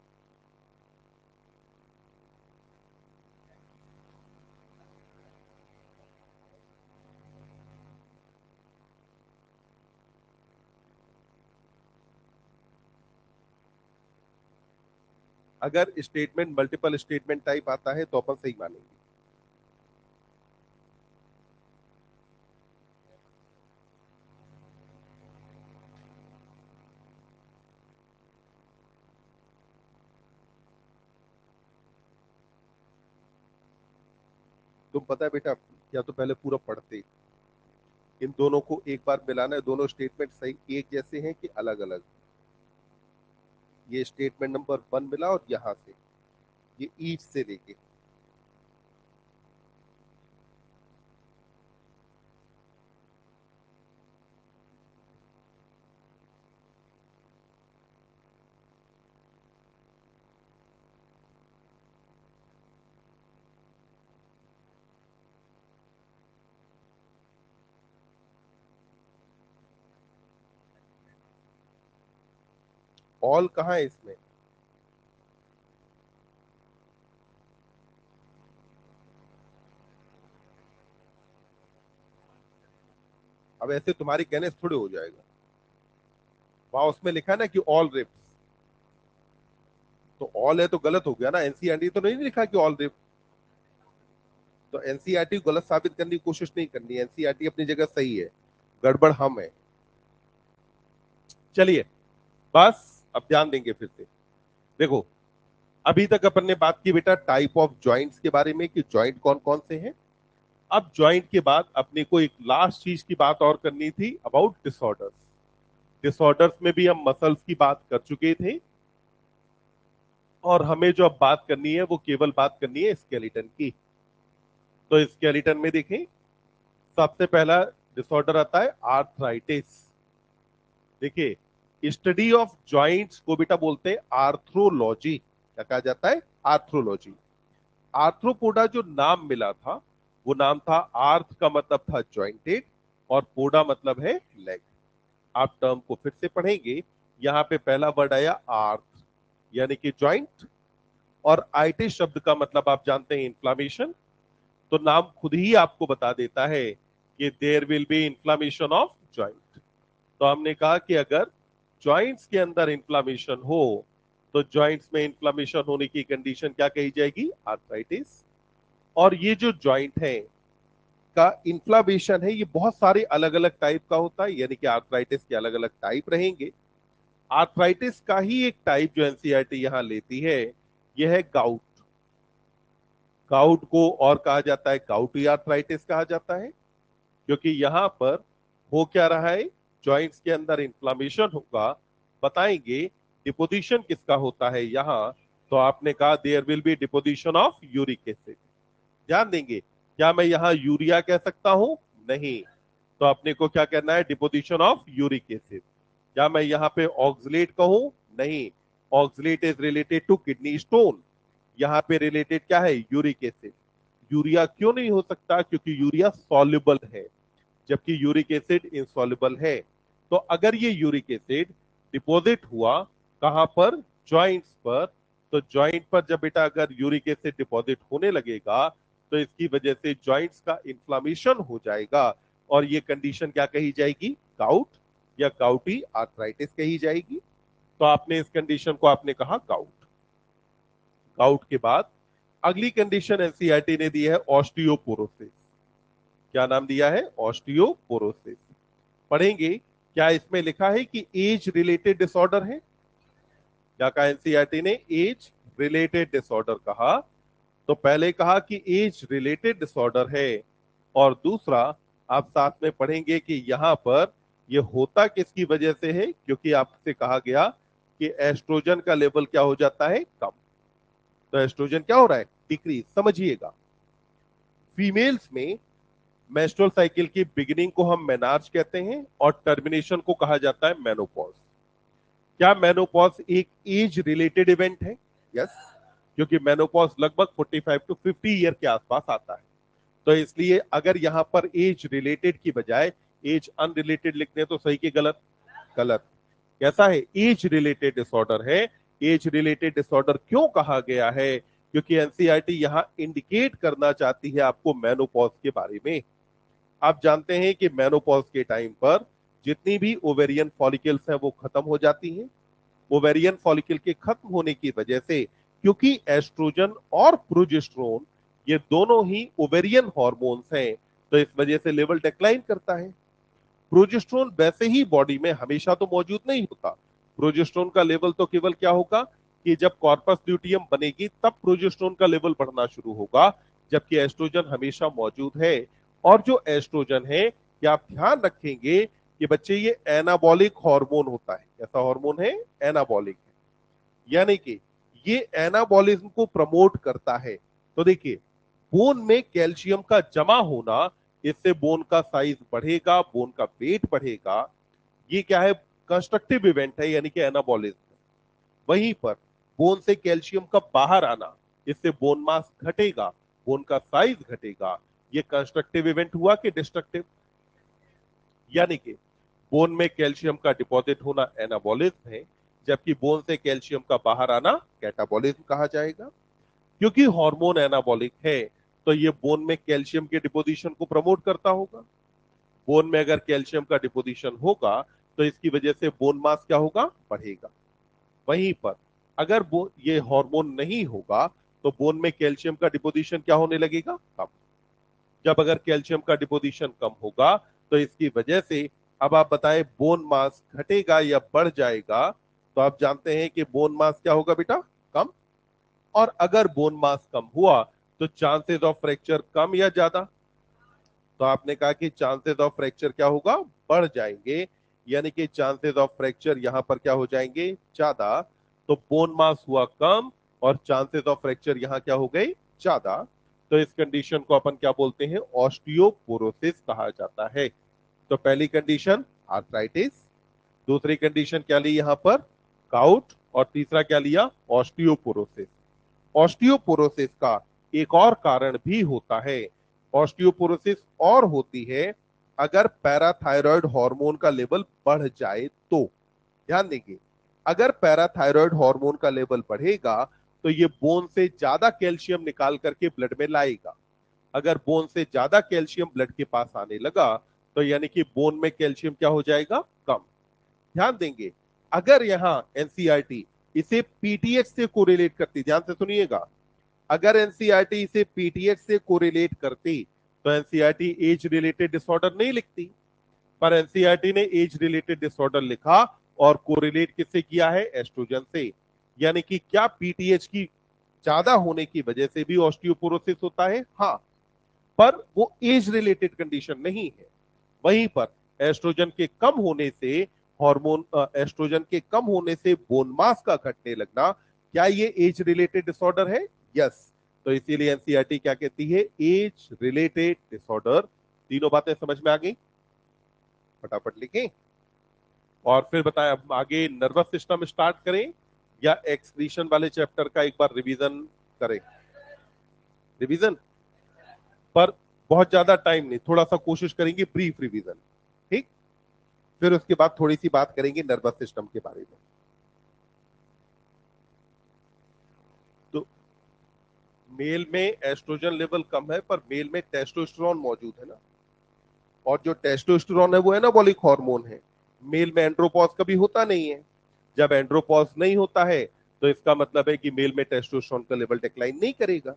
अगर स्टेटमेंट मल्टीपल स्टेटमेंट टाइप आता है तो अपन सही मानेंगे। तुम पता है बेटा, या तो पहले पूरा पढ़ते, इन दोनों को एक बार मिलाना है, दोनों स्टेटमेंट सही एक जैसे हैं कि अलग अलग? ये स्टेटमेंट नंबर 1 मिला और यहां से ये ईच से लेके, ऑल कहाँ है इसमें? अब ऐसे तुम्हारी कहने से थोड़े हो जाएगा, वहां उसमें लिखा है ना कि ऑल रिप्स, तो ऑल है तो गलत हो गया ना, एनसीईआरटी तो नहीं लिखा कि ऑल रिप। तो एनसीईआरटी को गलत साबित करने की कोशिश नहीं करनी, एनसीईआरटी अपनी जगह सही है, गड़बड़ हम है। चलिए, बस अब ध्यान देंगे फिर से। देखो, अभी तक अपन ने बात की बेटा टाइप ऑफ जॉइंट्स के बारे में कि जॉइंट कौन कौन से हैं। अब जॉइंट के बाद अपने को एक लास्ट चीज की बात और करनी थी, अबाउट डिसऑर्डर्स। डिसऑर्डर्स में भी हम मसल्स की बात कर चुके थे, और हमें जो अब बात करनी है वो केवल बात करनी है स्केलेटन की। तो स्केलेटन में देखें, सबसे पहला डिसऑर्डर आता है आर्थराइटिस। देखिए, स्टडी ऑफ जॉइंट्स को बेटा बोलते हैं आर्थ्रोलॉजी। क्या कहा जाता है? आर्थ्रोलॉजी। आर्थ्रोपोडा जो नाम मिला था, वो नाम था, आर्थ का मतलब था जॉइंटेड, और पोडा मतलब है लेग। आप टर्म को फिर से पढ़ेंगे, यहां पे पहला वर्ड आया आर्थ, यानी कि जॉइंट, और आइटिस शब्द का मतलब आप जानते हैं इन्फ्लामेशन। तो नाम खुद ही आपको बता देता है कि there will be inflammation of joint. तो हमने कहा कि अगर जॉइंट्स के अंदर इन्फ्लामेशन हो, तो जॉइंट्स में इन्फ्लामेशन होने की कंडीशन क्या कही जाएगी? आर्थराइटिस। और ये जो जॉइंट है का इन्फ्लामेशन है, ये बहुत सारे अलग अलग टाइप का होता है, यानी कि आर्थराइटिस के अलग अलग टाइप रहेंगे। आर्थराइटिस का ही एक टाइप जो एनसीईआरटी यहां लेती है, यह है गाउट। गाउट को और कहा जाता है गाउटी आर्थराइटिस कहा जाता है, क्योंकि यहां पर हो क्या रहा है, जॉइंट्स के अंदर इन्फ्लामेशन होगा। बताएंगे डिपोजिशन किसका होता है यहां, तो आपने कहा there will be deposition of uric acid. ध्यान देंगे, क्या मैं यहां यूरिया कह सकता हूं? नहीं, तो अपने को क्या कहना है, डिपोजिशन ऑफ यूरिक एसिड। क्या मैं यहां पे ऑक्सलेट कहूं? नहीं, oxalate is related to kidney stone. यहां पे रिलेटेड क्या है, यूरिक एसिड। यूरिया क्यों नहीं हो सकता? क्योंकि यूरिया सॉल्युबल है, जबकि यूरिक एसिड इनसॉल्युबल है। तो अगर ये यूरिक एसिड डिपॉजिट हुआ कहां पर, जॉइंट्स पर, तो जॉइंट पर जब बेटा अगर यूरिक एसिड डिपॉजिट होने लगेगा तो इसकी वजह से जॉइंट्स का इन्फ्लामेशन हो जाएगा, और ये कंडीशन क्या कही जाएगी, गाउट या गाउटी आर्थराइटिस कही जाएगी। तो आपने इस कंडीशन को आपने कहा गाउट। गाउट के बाद अगली कंडीशन एनसीईआरटी ने दी है ऑस्टियोपोरोसिस। क्या नाम दिया है, ऑस्टियोपोरोसिस। पढ़ेंगे, क्या इसमें लिखा है कि एज रिलेटेड डिसऑर्डर है? क्या कहा एनसीईआरटी ने, एज रिलेटेड डिसऑर्डर कहा। तो पहले कहा कि एज रिलेटेड डिसऑर्डर है, और दूसरा आप साथ में पढ़ेंगे कि यहां पर यह होता किसकी वजह से है, क्योंकि आपसे कहा गया कि एस्ट्रोजन का लेवल क्या हो जाता है, कम। तो एस्ट्रोजन क्या हो रहा है, डिक्रीज। समझिएगा, फीमेल्स में मेंस्ट्रुअल साइकिल की बिगिनिंग को हम मेनार्ज कहते हैं और टर्मिनेशन को कहा जाता है मेनोपॉज। क्या मेनोपॉज एक एज रिलेटेड इवेंट है? यस, क्योंकि मेनोपॉज लगभग 45 टू 50 ईयर के आसपास आता है। तो इसलिए अगर यहां पर एज रिलेटेड की बजाय एज अनरिलेटेड लिखने तो सही कि गलत? गलत। कैसा है, एज रिलेटेड डिसऑर्डर है। एज रिलेटेड डिसऑर्डर क्यों कहा गया है? क्योंकि एनसीईआरटी यहां इंडिकेट करना चाहती है आपको मेनोपॉज के बारे में। आप जानते हैं कि मेनोपॉज के टाइम पर जितनी भी ओवेरियन फॉलिकल्स हैं वो खत्म हो जाती हैं। ओवेरियन फॉलिकल के खत्म होने की वजह से, क्योंकि एस्ट्रोजन और प्रोजेस्टेरोन ये दोनों ही ओवेरियन हार्मोन्स हैं, तो इस वजह से लेवल डिक्लाइन करता है। प्रोजेस्टेरोन वैसे ही बॉडी में हमेशा तो मौजूद नहीं होता। प्रोजेस्टेरोन का लेवल तो केवल क्या होगा कि जब कॉर्पस ल्यूटियम बनेगी तब प्रोजेस्टेरोन का लेवल बढ़ना शुरू होगा, जबकि एस्ट्रोजन हमेशा मौजूद है। और जो एस्ट्रोजन है, क्या आप ध्यान रखेंगे कि बच्चे ये एनाबॉलिक हार्मोन होता है। कैसा हार्मोन है, एनाबॉलिक है, यानी कि ये एनाबॉलिज्म को प्रमोट करता है। तो देखिए, बोन में कैल्शियम का जमा होना, इससे बोन का साइज बढ़ेगा, बोन का वेट बढ़ेगा। ये क्या है, कंस्ट्रक्टिव इवेंट है, यानी कि एनाबॉलिज्म। वहीं पर बोन से कैल्शियम का बाहर आना, इससे बोन मास घटेगा, बोन का साइज घटेगा। ये कंस्ट्रक्टिव इवेंट हुआ कि डिस्ट्रक्टिव? यानी कि बोन में कैल्शियम का डिपॉजिट होना एनाबॉलिज्म है, जबकि बोन से कैल्शियम का बाहर आना कैटाबॉलिज्म कहा जाएगा। क्योंकि हार्मोन एनाबॉलिक है, तो ये बोन में कैल्शियम के डिपोजिशन को प्रमोट करता होगा। बोन में अगर कैल्शियम का डिपोजिशन होगा तो इसकी वजह से बोन मास क्या होगा, बढ़ेगा। वहीं पर अगर ये हार्मोन नहीं होगा तो बोन में कैल्शियम का डिपोजिशन क्या होने लगेगा, कम। जब अगर कैल्शियम का डिपोजिशन कम होगा तो इसकी वजह से, अब आप बताएं, बोन मास घटेगा या बढ़ जाएगा? तो आप जानते हैं कि बोन मास क्या होगा बेटा, कम। और अगर बोन मास कम हुआ तो चांसेस ऑफ फ्रैक्चर कम या ज्यादा? तो आपने कहा कि चांसेस ऑफ फ्रैक्चर क्या होगा, बढ़ जाएंगे। यानी कि चांसेस ऑफ फ्रैक्चर यहां पर क्या हो जाएंगे, ज्यादा। तो बोन मास हुआ कम और चांसेस ऑफ फ्रैक्चर यहां क्या हो गए, ज्यादा। तो इस कंडीशन को अपन क्या बोलते हैं, ऑस्टियोपोरोसिस कहा जाता है। तो पहली कंडीशन आर्थराइटिस, दूसरी कंडीशन क्या ली यहां पर, गाउट, और तीसरा क्या लिया, ऑस्टियोपोरोसिस। ऑस्टियोपोरोसिस का एक और कारण भी होता है। ऑस्टियोपोरोसिस और होती है अगर पैराथायरॉयड हार्मोन का लेवल बढ़ जाए तो। ध्यान देंगे, अगर पैराथायरॉयड हार्मोन का लेवल बढ़ेगा तो ये बोन से ज्यादा कैल्शियम निकाल करके ब्लड में लाएगा। अगर बोन से ज्यादा कैल्शियम ब्लड के पास आने लगा तो यानी कि बोन में कैल्शियम क्या हो जाएगा, कम। ध्यान देंगे, अगर यहां एनसीईआरटी इसे पीटीएच से कोरिलेट करती, ध्यान से सुनिएगा, अगर एनसीईआरटी इसे पीटीएच से कोरिलेट करती तो एनसीईआरटी एज रिलेटेड डिसऑर्डर नहीं लिखती। पर एनसीईआरटी ने एज रिलेटेड डिसऑर्डर लिखा और कोरिलेट किससे किया है, एस्ट्रोजन से। यानी कि क्या पीटीएच की ज्यादा होने की वजह से भी ऑस्टियोपोरोसिस होता है, हाँ, पर वो एज रिलेटेड कंडीशन नहीं है। वहीं पर एस्ट्रोजन के कम होने से हार्मोन एस्ट्रोजन के कम होने से बोन मास का घटने लगना, क्या ये एज रिलेटेड डिसऑर्डर है? यस। तो इसीलिए एनसीईआरटी क्या कहती है? Age related disorder. तीनों बातें समझ में आ गई? फटाफट लिखें और फिर बताएं अब आगे नर्वस सिस्टम स्टार्ट करें या एक्सक्रीशन वाले चैप्टर का एक बार रिवीजन करें? रिवीजन पर बहुत ज्यादा टाइम नहीं, थोड़ा सा कोशिश करेंगे ब्रीफ रिवीजन, ठीक? फिर उसके बाद थोड़ी सी बात करेंगे नर्वस सिस्टम के बारे में। तो मेल में एस्ट्रोजन लेवल कम है पर मेल में टेस्टोस्टेरोन मौजूद है ना, और जो टेस्टोस्टेरोन है वो एनाबॉलिक हार्मोन है। मेल में एंड्रोपॉज कभी होता नहीं है। जब एंड्रोपॉज नहीं होता है तो इसका मतलब है कि मेल में टेस्टोस्टेरोन का लेवल डिक्लाइन नहीं करेगा।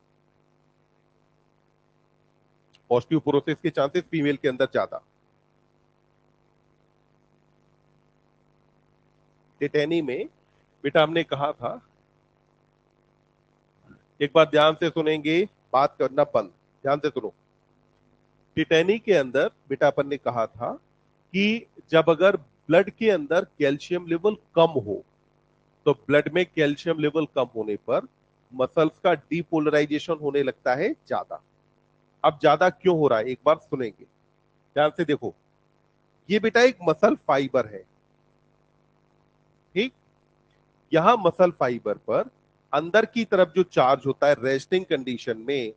ऑस्टियोपोरोसिस के चांसेस फीमेल के अंदर ज्यादा। टिटेनी में बेटा हमने कहा था, एक बार ध्यान से सुनेंगे, बात करना बंद, ध्यान से सुनो। टिटेनी के अंदर बेटा अपन ने कहा था कि जब अगर ब्लड के अंदर कैल्शियम लेवल कम हो, तो ब्लड में कैल्शियम लेवल कम होने पर मसल्स का डीपोलराइजेशन होने लगता है ज्यादा। अब ज्यादा क्यों हो रहा है एक बार सुनेंगे, ध्यान से देखो। ये बेटा एक मसल फाइबर है, ठीक? यहां मसल फाइबर पर अंदर की तरफ जो चार्ज होता है रेस्टिंग कंडीशन में,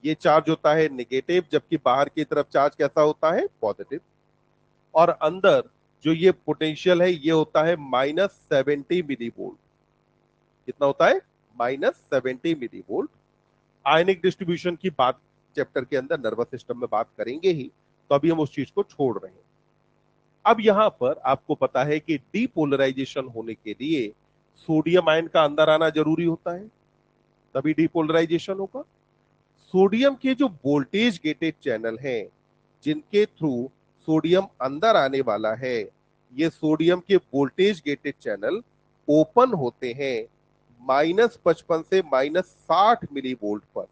ये चार्ज होता है नेगेटिव, जबकि बाहर की तरफ चार्ज कैसा होता है? पॉजिटिव। और अंदर जो ये पोटेंशियल है ये होता है -70 मिली वोल्ट। कितना होता है? -70 मिली वोल्ट। आयनिक डिस्ट्रीब्यूशन की बात चैप्टर के अंदर नर्वस सिस्टम में बात करेंगे ही, तो अभी हम उस चीज को छोड़ रहे हैं। अब यहां पर आपको पता है कि डीपोलराइजेशन होने के लिए सोडियम आयन का अंदर आना जरूरी होता है, तभी डीपोलराइजेशन होगा। सोडियम के जो वोल्टेज गेटेड चैनल हैं, जिनके थ्रू सोडियम अंदर आने वाला है, ये सोडियम के वोल्टेज गेटेड चैनल ओपन होते हैं -55 से -60 मिली वोल्ट पर।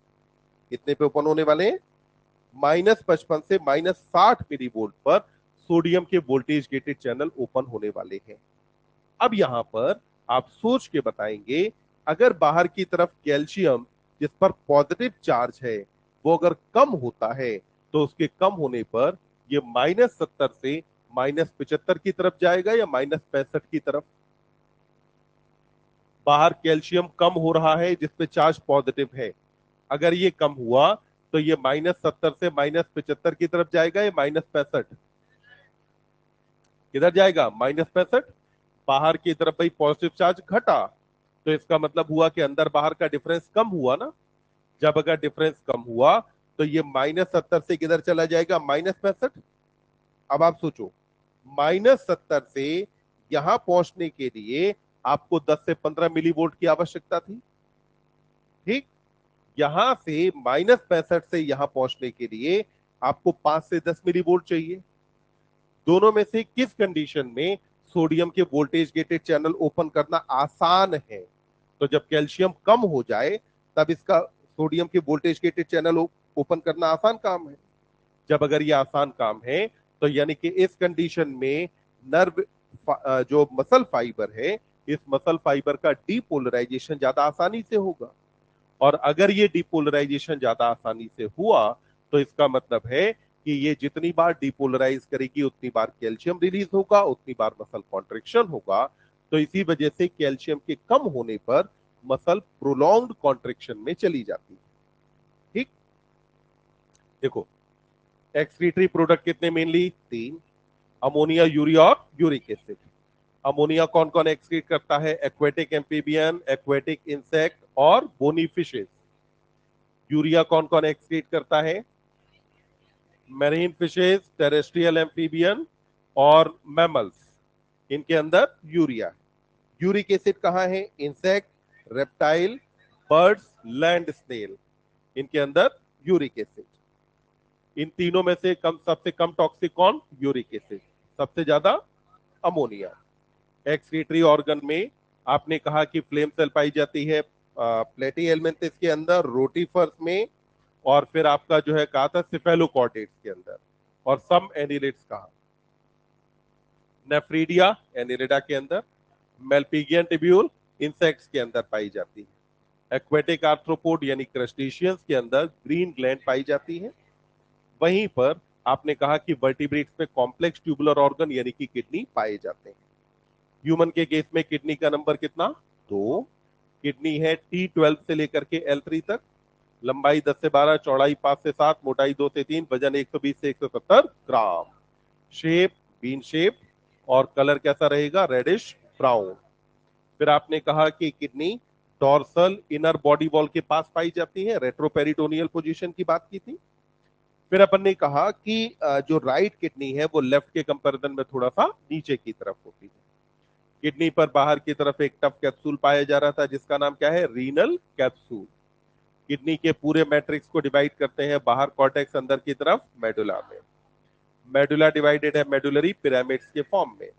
कितने पे ओपन होने वाले हैं? -55 से -60 मिली वोल्ट पर सोडियम के वोल्टेज गेटेड चैनल ओपन होने वाले हैं। अब यहां पर आप सोच के बताएंगे, अगर बाहर की तरफ कैल्शियम जिस पर पॉजिटिव चार्ज है वो अगर कम होता है, तो उसके कम होने पर ये -70 से -75 की तरफ जाएगा या -65 की तरफ? बाहर कैल्शियम कम हो रहा है जिसपे चार्ज पॉजिटिव है, अगर ये कम हुआ तो ये -70 से -75 की तरफ जाएगा या -65? किधर जाएगा? -65। बाहर की तरफ भाई पॉजिटिव चार्ज घटा, तो इसका मतलब हुआ कि अंदर बाहर का डिफरेंस कम हुआ ना। जब अगर डिफरेंस कम हुआ तो ये -70 से किधर चला जाएगा? -65। अब आप सोचो, -70 से यहां पहुंचने के लिए आपको 10 से 15 मिलीवोल्ट की आवश्यकता थी, ठीक? यहां से -65 से यहां पहुंचने के लिए आपको 5 से 10 मिलीवोल्ट चाहिए। दोनों में से किस कंडीशन में सोडियम के वोल्टेज गेटेड चैनल ओपन करना आसान है? तो जब कैल्शियम कम हो जाए तब इसका सोडियम के वोल्टेज गेटेड चैनल ओपन करना आसान काम है। जब अगर ये आसान काम है तो यानी कि इस कंडीशन में नर्व जो मसल फाइबर है, इस मसल फाइबर का डीपोलराइजेशन ज्यादा आसानी से होगा। और अगर ये डीपोलराइजेशन ज्यादा आसानी से हुआ तो इसका मतलब है कि ये जितनी बार डीपोलराइज करेगी उतनी बार कैल्शियम रिलीज होगा, उतनी बार मसल कॉन्ट्रेक्शन होगा। तो इसी वजह से कैल्शियम के कम होने पर मसल प्रोलॉन्ग्ड कॉन्ट्रेक्शन में चली जाती है, ठीक? देखो, एक्सक्रीटरी प्रोडक्ट कितने मेनली? 3। अमोनिया, यूरिया और यूरिक एसिड। अमोनिया कौन कौन एक्सक्रीट करता है? एक्वेटिक एम्फीबियन, एक्वेटिक इंसेक्ट और बोनी फिशेस। यूरिया कौन कौन एक्सक्रीट करता है? मैरीन फिशेस, टेरेस्ट्रियल एम्फीबियन और मैमल्स, इनके अंदर यूरिया है। यूरिक एसिड कहां है? Insect, reptile, birds, land snail, इनके अंदर यूरिक एसिड। इन तीनों में से सबसे कम टॉक्सिक कौन? Uric acid. सबसे ज्यादा अमोनिया। एक्सक्रीटरी ऑर्गन में आपने कहा कि फ्लेम सेल पाई जाती है प्लेटी हेलमिंथिस के अंदर, रोटीफर्स में, और फिर आपका जो है कहा था सिफेलोकॉर्डेट्स के अंदर, और सम एनिलिड्स कहा, नेफ्रीडिया एनिलिडा के अंदर, मेल्पिगियन टिब्यूल इंसेक्ट्स के अंदर पाई जाती है, एक्वेटिक आर्थ्रोपोड यानी क्रस्टेशियंस के अंदर ग्रीन ग्लैंड पाई जाती है। वहीं पर आपने कहा कि वर्टिब्रेट्स में कॉम्प्लेक्स ट्यूबुलर ऑर्गन यानी कि किडनी पाए जाते हैं। ह्यूमन के केस में किडनी का नंबर कितना? 2। किडनी है T12 से लेकर के L3 तक, लंबाई 10 से 12, चौड़ाई 5 से 7, मोटाई 2 से 3, वजन 120 से 170 ग्राम, शेप बीन शेप, और कलर कैसा रहेगा? Reddish brown. फिर आपने कहा कि kidney dorsal inner body wall के पास पाई जाती है, रेट्रोपेरिटोनियल पोजीशन की बात की थी। फिर अपन ने कहा कि जो राइट किडनी है वो लेफ्ट के कंपैरिजन में थोड़ा सा नीचे की तरफ होती है। किडनी पर बाहर की तरफ एक टफ कैप्सूल पाया जा रहा था जिसका नाम क्या है? Renal capsule. किडनी के पूरे मैट्रिक्स को डिवाइड करते हैं, बाहर कॉर्टेक्स, अंदर की तरफ मेडुला में। मेडुला डिवाइडेड है मेडुलरी पिरामिड्स के फॉर्म में।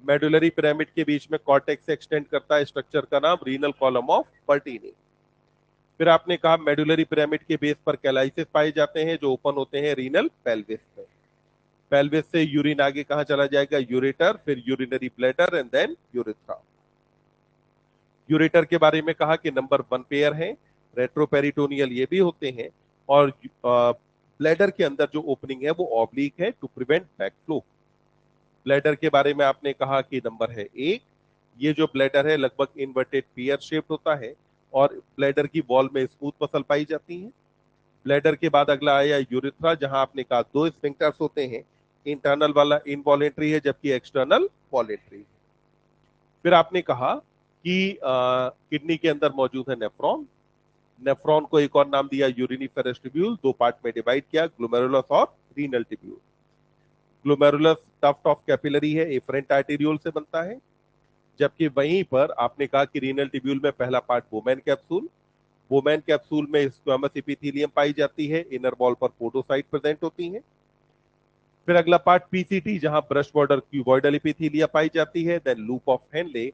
मेडुलरी पिरामिड के बीच में कॉर्टेक्स एक्सटेंड करता है, स्ट्रक्चर का नाम रीनल कॉलम ऑफ पर्टिनी। फिर आपने कहा मेडुलरी पिरामिड के बेस पर कैलाइसिस पाए जाते हैं जो ओपन होते हैं रीनल पेल्विस में। पेल्विस से यूरिन आगे कहां चला जाएगा? यूरेटर, फिर urinary bladder and then urethra. Ureter के बारे में कहा कि नंबर 1 पेयर है, रेट्रोपेरिटोनियल ये भी होते हैं, और ब्लैडर के अंदर जो ओपनिंग है वो ऑब्लिक है टू प्रिवेंट बैकफ्लो। ब्लैडर के बारे में आपने कहा कि नंबर है 1। ये जो ब्लैडर है लगभग इन्वर्टेड पीयर शेप्ड होता है, और ब्लैडर की वॉल में स्मूथ मसल पाई जाती है। ब्लैडर के बाद अगला आया यूरिथ्रा, जहां आपने कहा 2 स्फिंक्टर्स होते हैं, इंटरनल वाला इनवॉलेंट्री है जबकि एक्सटर्नल वॉलेंट्री है। फिर आपने कहा कि किडनी के अंदर मौजूद है नेफ्रॉन। नेफ्रॉन को एक और नाम दिया यूरिनिफेरस ट्यूब्यूल, 2 पार्ट में डिवाइड किया, ग्लोमेरुलस और renal tubule. Glomerulus tuft of capillary है, एफरेंट आर्टेरियोल से बनता है, जबकि वहीं पर आपने कहा कि रीनल ट्यूब्यूल में पहला part Bowman capsule. Bowman capsule में स्क्वेमस एपिथेलियम पाई जाती है, इनर वॉल पर पोडोसाइट प्रेजेंट होती है। फिर अगला पार्ट पीसीटी, जहां ब्रश बॉर्डर क्यूबॉइडल एपिथेलिया पाई जाती है, देन लूप ऑफ हेनले,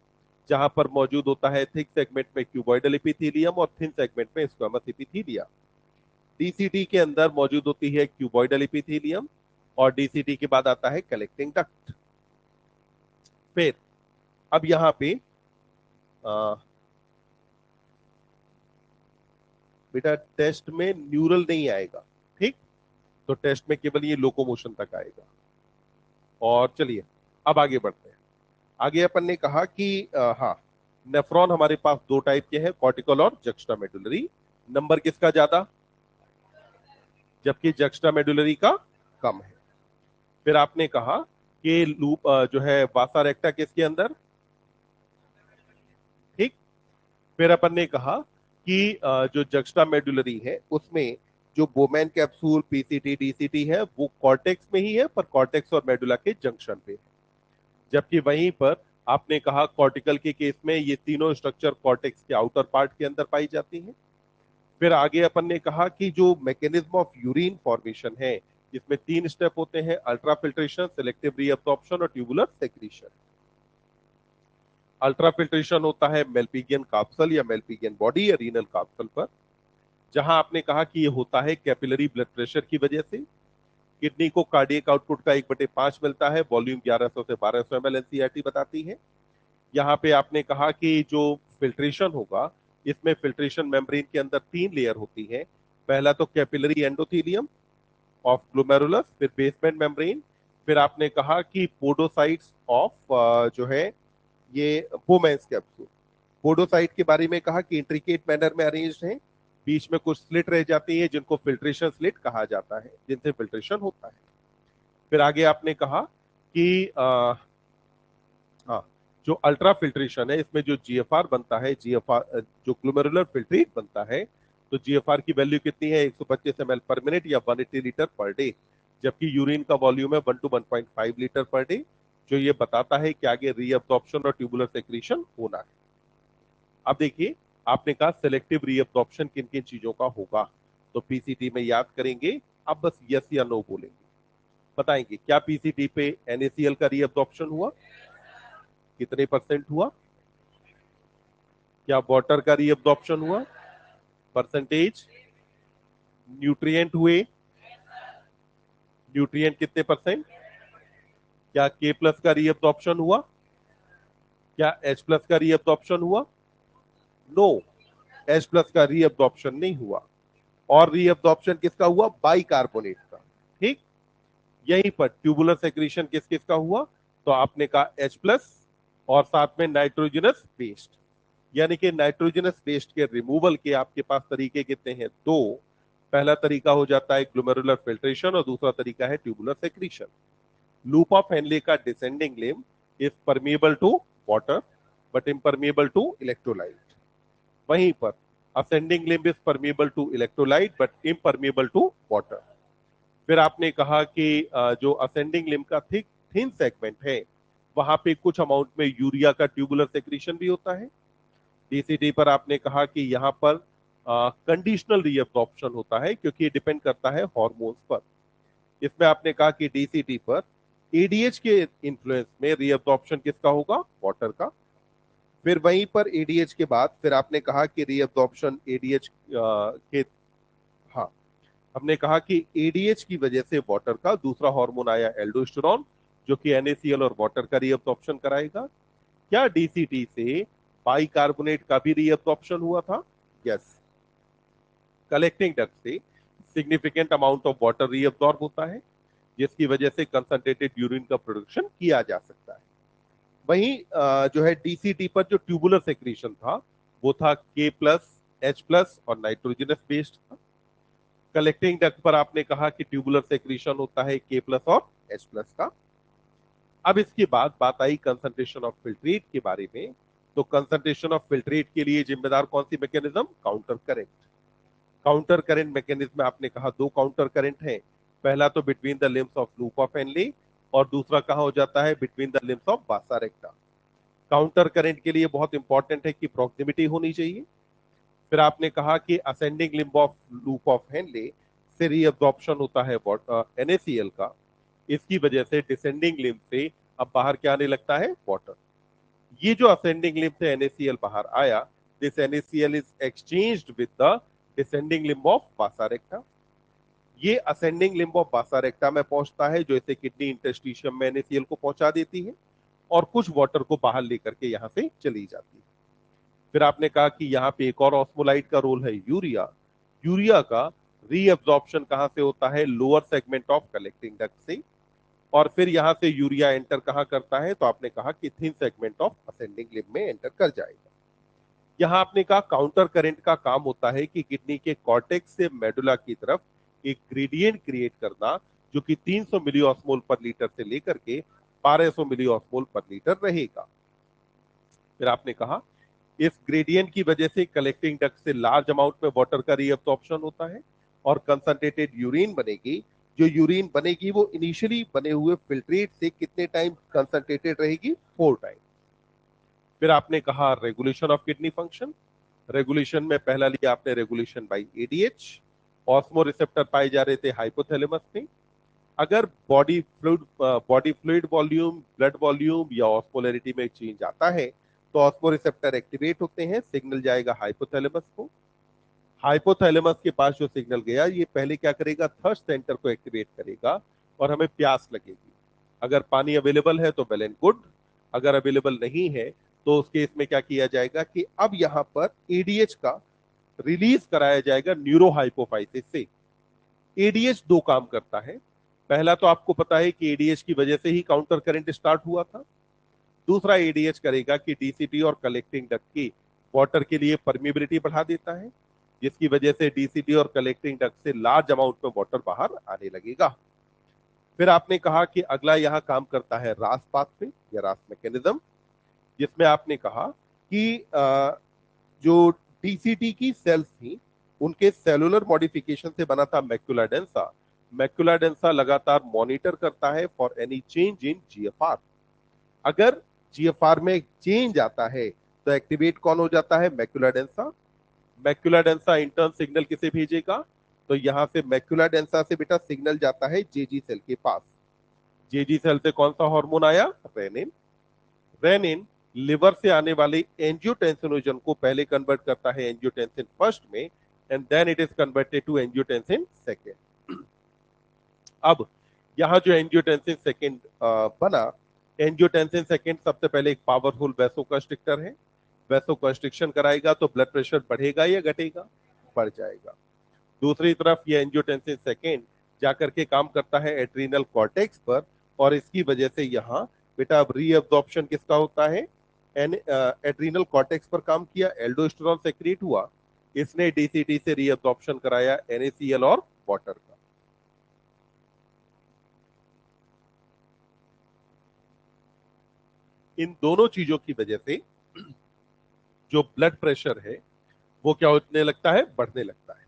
जहां पर मौजूद होता है थिक सेगमेंट में क्यूबॉइडल एपिथेलियम और थिन सेगमेंट में स्क्वेमस एपिथेलिया। डीसीटी के अंदर मौजूद होती है क्यूबॉइडल एपिथेलियम, और डीसीटी के बाद आता है कलेक्टिंग डक्ट। फिर अब यहां पे आ, बेटा टेस्ट में न्यूरल नहीं आएगा, ठीक? तो टेस्ट में केवल ये लोकोमोशन तक आएगा। और चलिए अब आगे बढ़ते हैं। आगे अपन ने कहा कि हाँ, नेफ्रॉन हमारे पास 2 टाइप के हैं, कॉर्टिकल और जक्स्टामेडुलरी। नंबर किसका ज्यादा? जबकि जक्स्टामेडुलरी का कम है। फिर आपने कहा कि लूप जो है वासा रेक्टा किसके अंदर? ठीक। फिर अपन ने कहा कि जो जक्स्टामेडुलरी है उसमें जो बोमैन कैप्सूल, पीसीटी, डीसीटी है वो कॉर्टेक्स में ही है, पर कॉर्टेक्स और मेडुला के जंक्शन पे है। जबकि वहीं पर आपने कहा कॉर्टिकल के केस में ये तीनों स्ट्रक्चर कॉर्टेक्स के आउटर पार्ट के अंदर पाई जाती हैं। फिर आगे अपन ने कहा कि जो मैकेनिज्म ऑफ यूरिन फॉर्मेशन है इसमें 3 स्टेप होते हैं, अल्ट्रा फिल्ट्रेशन, सिलेक्टिव रीअब्सॉर्प्शन और ट्यूबुलर सेक्रीशन। अल्ट्रा फिल्ट्रेशन होता है मेल्पिगियन काप्सल या मेल्पिगियन बॉडी या रीनल काप्सल पर, जहां आपने कहा कि ये होता है कैपिलरी ब्लड प्रेशर की वजह से। किडनी को कार्डियक आउटपुट का 1/5 मिलता है, वॉल्यूम 1100 से 1200 ml एनसीईआरटी बताती है। यहाँ पे आपने कहा कि जो फिल्ट्रेशन होगा इसमें फिल्ट्रेशन मेम्ब्रेन के अंदर 3 लेयर होती है। पहला तो कैपिलरी एंडोथेलियम ऑफ ग्लोमेरुलस, फिर बेसमेंट मेम्ब्रेन, फिर आपने कहा कि पोडोसाइट्स ऑफ जो है ये बोमेंस कैप्सूल। पोडोसाइट के बारे में कहा कि इंट्रिकेट मैनर में अरेंज्ड है, बीच में कुछ स्लिट रह जाती है जिनको फिल्ट्रेशन स्लिट कहा जाता है, जिनसे फिल्ट्रेशन होता है। फिर आगे आपने कहा कि हाँ, जो अल्ट्रा फिल्ट्रेशन है इसमें जो जीएफआर बनता है, जीएफआर जो ग्लोमेरुलर फिल्ट्रेट बनता है, तो जीएफआर की वैल्यू कितनी है? 125 ml पर मिनट या 180 लीटर पर डे, जबकि यूरिन का वॉल्यूम है 1 to 1.5 लीटर पर डे, जो ये बताता है कि आगे रीअब्सॉर्प्शन और ट्यूबुलर सेक्रीशन होना है। अब देखिए, आपने कहा सिलेक्टिव रीअब्सॉर्प्शन किन किन चीजों का होगा, तो पीसीटी में याद करेंगे, अब बस यस या नो बोलेंगे। बताएंगे क्या पीसीटी पे एनएसीएल का रीअब्सॉर्प्शन हुआ? कितने % हुआ? क्या वाटर का रीअब्जॉर्प्शन हुआ? परसेंटेज? न्यूट्रिएंट हुए? न्यूट्रिएंट कितने परसेंट? क्या के प्लस का रीअब्जॉर्प्शन हुआ? क्या एच प्लस का रीअब्जॉर्प्शन हुआ? नो, एच प्लस का रीअब्जॉर्प्शन नहीं हुआ। और रीअब्जॉर्प्शन किसका हुआ? बाइकार्बोनेट का। ठीक, यहीं पर ट्यूबुलर सेक्रेशन किस किस का हुआ? तो आपने कहा एच प्लस और साथ में नाइट्रोजनस वेस्ट। यानी कि नाइट्रोजनस वेस्ट के रिमूवल के आपके पास तरीके कितने हैं? दो। पहला तरीका हो जाता है ग्लोमेरुलर फिल्ट्रेशन और दूसरा तरीका है tubular secretion. Loop of Henle का descending limb is permeable to water but impermeable to electrolyte. वहीं पर ascending limb is permeable to electrolyte but impermeable to water. फिर आपने कहा कि जो असेंडिंग लिम्ब का थिक थिन सेगमेंट है वहां पे कुछ अमाउंट में यूरिया का ट्यूबुलर सेक्रेशन भी होता है। डीसीटी पर आपने कहा कि यहाँ पर कंडीशनल रीअब्जॉर्प्शन होता है क्योंकि ये डिपेंड करता है हार्मोन्स पर। इसमें आपने कहा कि डीसीटी पर एडीएच के इन्फ्लुएंस में रीअब्जॉर्प्शन किसका होगा? वाटर का। फिर वहीं पर एडीएच के बाद फिर आपने कहा कि रीअब्जॉर्प्शन एडीएच के, हाँ, हमने कहा कि एडीएच की वजह से वाटर का दूसरा हार्मोन आया एल्डोस्टेरोन जो कि एनएसीएल और वाटर का रीअब्जॉर्प्शन कराएगा। क्या डीसीटी से बाइकार्बोनेट का भी रीअब्जॉर्प्शन हुआ था? यस। कलेक्टिंग डक्ट से significant amount of water reabsorb होता है जिसकी वजह से कंसंट्रेटेड यूरिन का प्रोडक्शन किया जा सकता है। वहीं जो है डीसीटी पर जो ट्यूबुलर सेक्रेशन था वो था के प्लस, एच प्लस और नाइट्रोजनस बेस्ड था। कलेक्टिंग डक्ट पर आपने कहा कि ट्यूबुलर सेक्रेशन होता है के प्लस और एच प्लस का। अब इसके बाद बात आई कंसंट्रेशन ऑफ फिल्ट्रेट के बारे में। तो कंसंट्रेशन ऑफ फिल्ट्रेट के लिए जिम्मेदार कौन सी mechanism? Counter current. Counter current mechanism में आपने कहा दो काउंटर करंट हैं। पहला तो between the limbs of loop of Henle और दूसरा कहां हो जाता है? Between the limbs of vasa रेक्टा। Counter current के लिए बहुत इंपॉर्टेंट है कि प्रॉक्सिमिटी होनी चाहिए। फिर आपने कहा कि ascending limb of loop of Henley से रीअब्जॉर्प्शन होता है एनएसीएल का। इसकी वजह से डिसेंडिंग लिम्ब से अब बाहर क्या आने लगता है? वाटर। ये जो असेंडिंग लिम्ब से एनएसीएल बाहर आया, this NaCl is exchanged with the descending limb of vasa recta. ये असेंडिंग लिम्ब ऑफ बासा रेक्टा में पहुंचता है जो इसे किडनी इंटरस्टिशियम में एनएसीएल को पहुंचा देती है और कुछ वाटर को बाहर लेकर के यहां से चली जाती है। फिर आपने कहा कि यहाँ पे एक और ऑस्मोलाइट का रोल है यूरिया। यूरिया का रीअब्जॉर्प्शन कहां से होता है? Lower segment of collecting duct से। और फिर यहां से यूरिया एंटर कहां करता है? तो आपने कहा कि thin segment of ascending limb में एंटर कर जाएगा। यहां आपने कहा काउंटर करंट का काम होता है कि किडनी के कॉर्टेक्स से मेडुला की तरफ एक ग्रेडियंट क्रिएट करना जो कि 300 मिली ऑस्मोल पर लीटर से लेकर के 1200 मिली ऑस्मोल पर लीटर रहेगा। फिर आपने कहा इस ग्रेडियंट की वजह से कलेक्टिंग डक्ट से लार्ज अमाउंट में वाटर का रीअब्सॉर्प्शन होता है और कंसंट्रेटेड यूरिन बनेगी। जो यूरिन बनेगी वो इनिशियली बने हुए फिल्ट्रेट से कितने टाइम कंसंट्रेटेड रहेगी? 4 टाइम। फिर आपने कहा regulation of kidney function. Regulation में पहला लिया आपने regulation bye ADH. Osmo receptor पाए जा रहे थे हाइपोथैलेमस में। अगर body fluid volume, blood volume या ऑस्मोलैरिटी में चेंज आता है तो ऑस्मो रिसेप्टर एक्टिवेट होते हैं, सिग्नल जाएगा हाइपोथैलेमस को। हाइपोथैलेमस के पास जो सिग्नल गया ये पहले क्या करेगा? थर्स्ट सेंटर को एक्टिवेट करेगा और हमें प्यास लगेगी। अगर पानी अवेलेबल है तो वेल एंड गुड, अगर अवेलेबल नहीं है तो उस केस में क्या किया जाएगा कि अब यहां पर एडीएच का रिलीज कराया जाएगा न्यूरोहाइपोफाइसिस से। एडीएच दो काम करता है। पहला तो आपको पता है कि एडीएच की वजह से ही काउंटर करंट स्टार्ट हुआ था। दूसरा एडीएच करेगा कि डीसीटी और कलेक्टिंग डक्ट की वाटर के लिए परमिबिलिटी बढ़ा देता है जिसकी वजह से डीसीटी और कलेक्टिंग डक्ट से लार्ज अमाउंट में वाटर बाहर आने लगेगा। फिर आपने कहा कि अगला यहां काम करता है रास पाथवे या रास मैकेनिज्म, जिसमें आपने कहा कि जो डीसीटी की सेल्स थी उनके सेलुलर मॉडिफिकेशन से बना था मैक्युला डेंसा। मैक्युला डेंसा लगातार मॉनिटर करता है for any change in GFR. अगर जीएफआर में चेंज आता है तो एक्टिवेट कौन हो जाता है? Macula densa. Macula densa intern signal किसे भेजेगा? तो यहां से मैक्युला डेंसा से बेटा सिग्नल जाता है जेजी सेल के पास। जेजी सेल से कौन सा हार्मोन आया? रेनिन। रेनिन लिवर से आने वाले एंजियोटेंसिनोजन को पहले कन्वर्ट करता है एंजियोटेंसिन फर्स्ट में, and then it is converted to angiotensin second. अब यहां जो एंजियोटेंसिन सेकेंड बना, एंजियोटेंसिन सेकेंड सबसे पहले एक पावरफुल वैसोकंस्ट्रिक्टर है। वैसोकंस्ट्रिक्शन कराएगा तो ब्लड प्रेशर बढ़ेगा या घटेगा? बढ़ जाएगा। दूसरी तरफ ये एंजियोटेंसिन सेकेंड जाकर के काम करता है एड्रीनल कॉर्टेक्स पर, और इसकी वजह से यहाँ बेटा अब रीअब्जॉर्प्शन किसका होता है? एड्रीनल कॉर्टेक्स पर काम किया, एल्डोस्टेरॉन सेक्रेट हुआ, इसने डीसीटी से रीअब्जॉर्प्शन कराया NaCl और वाटर का। इन दोनों चीजों की वजह से जो ब्लड प्रेशर है वो क्या होने लगता है? बढ़ने लगता है।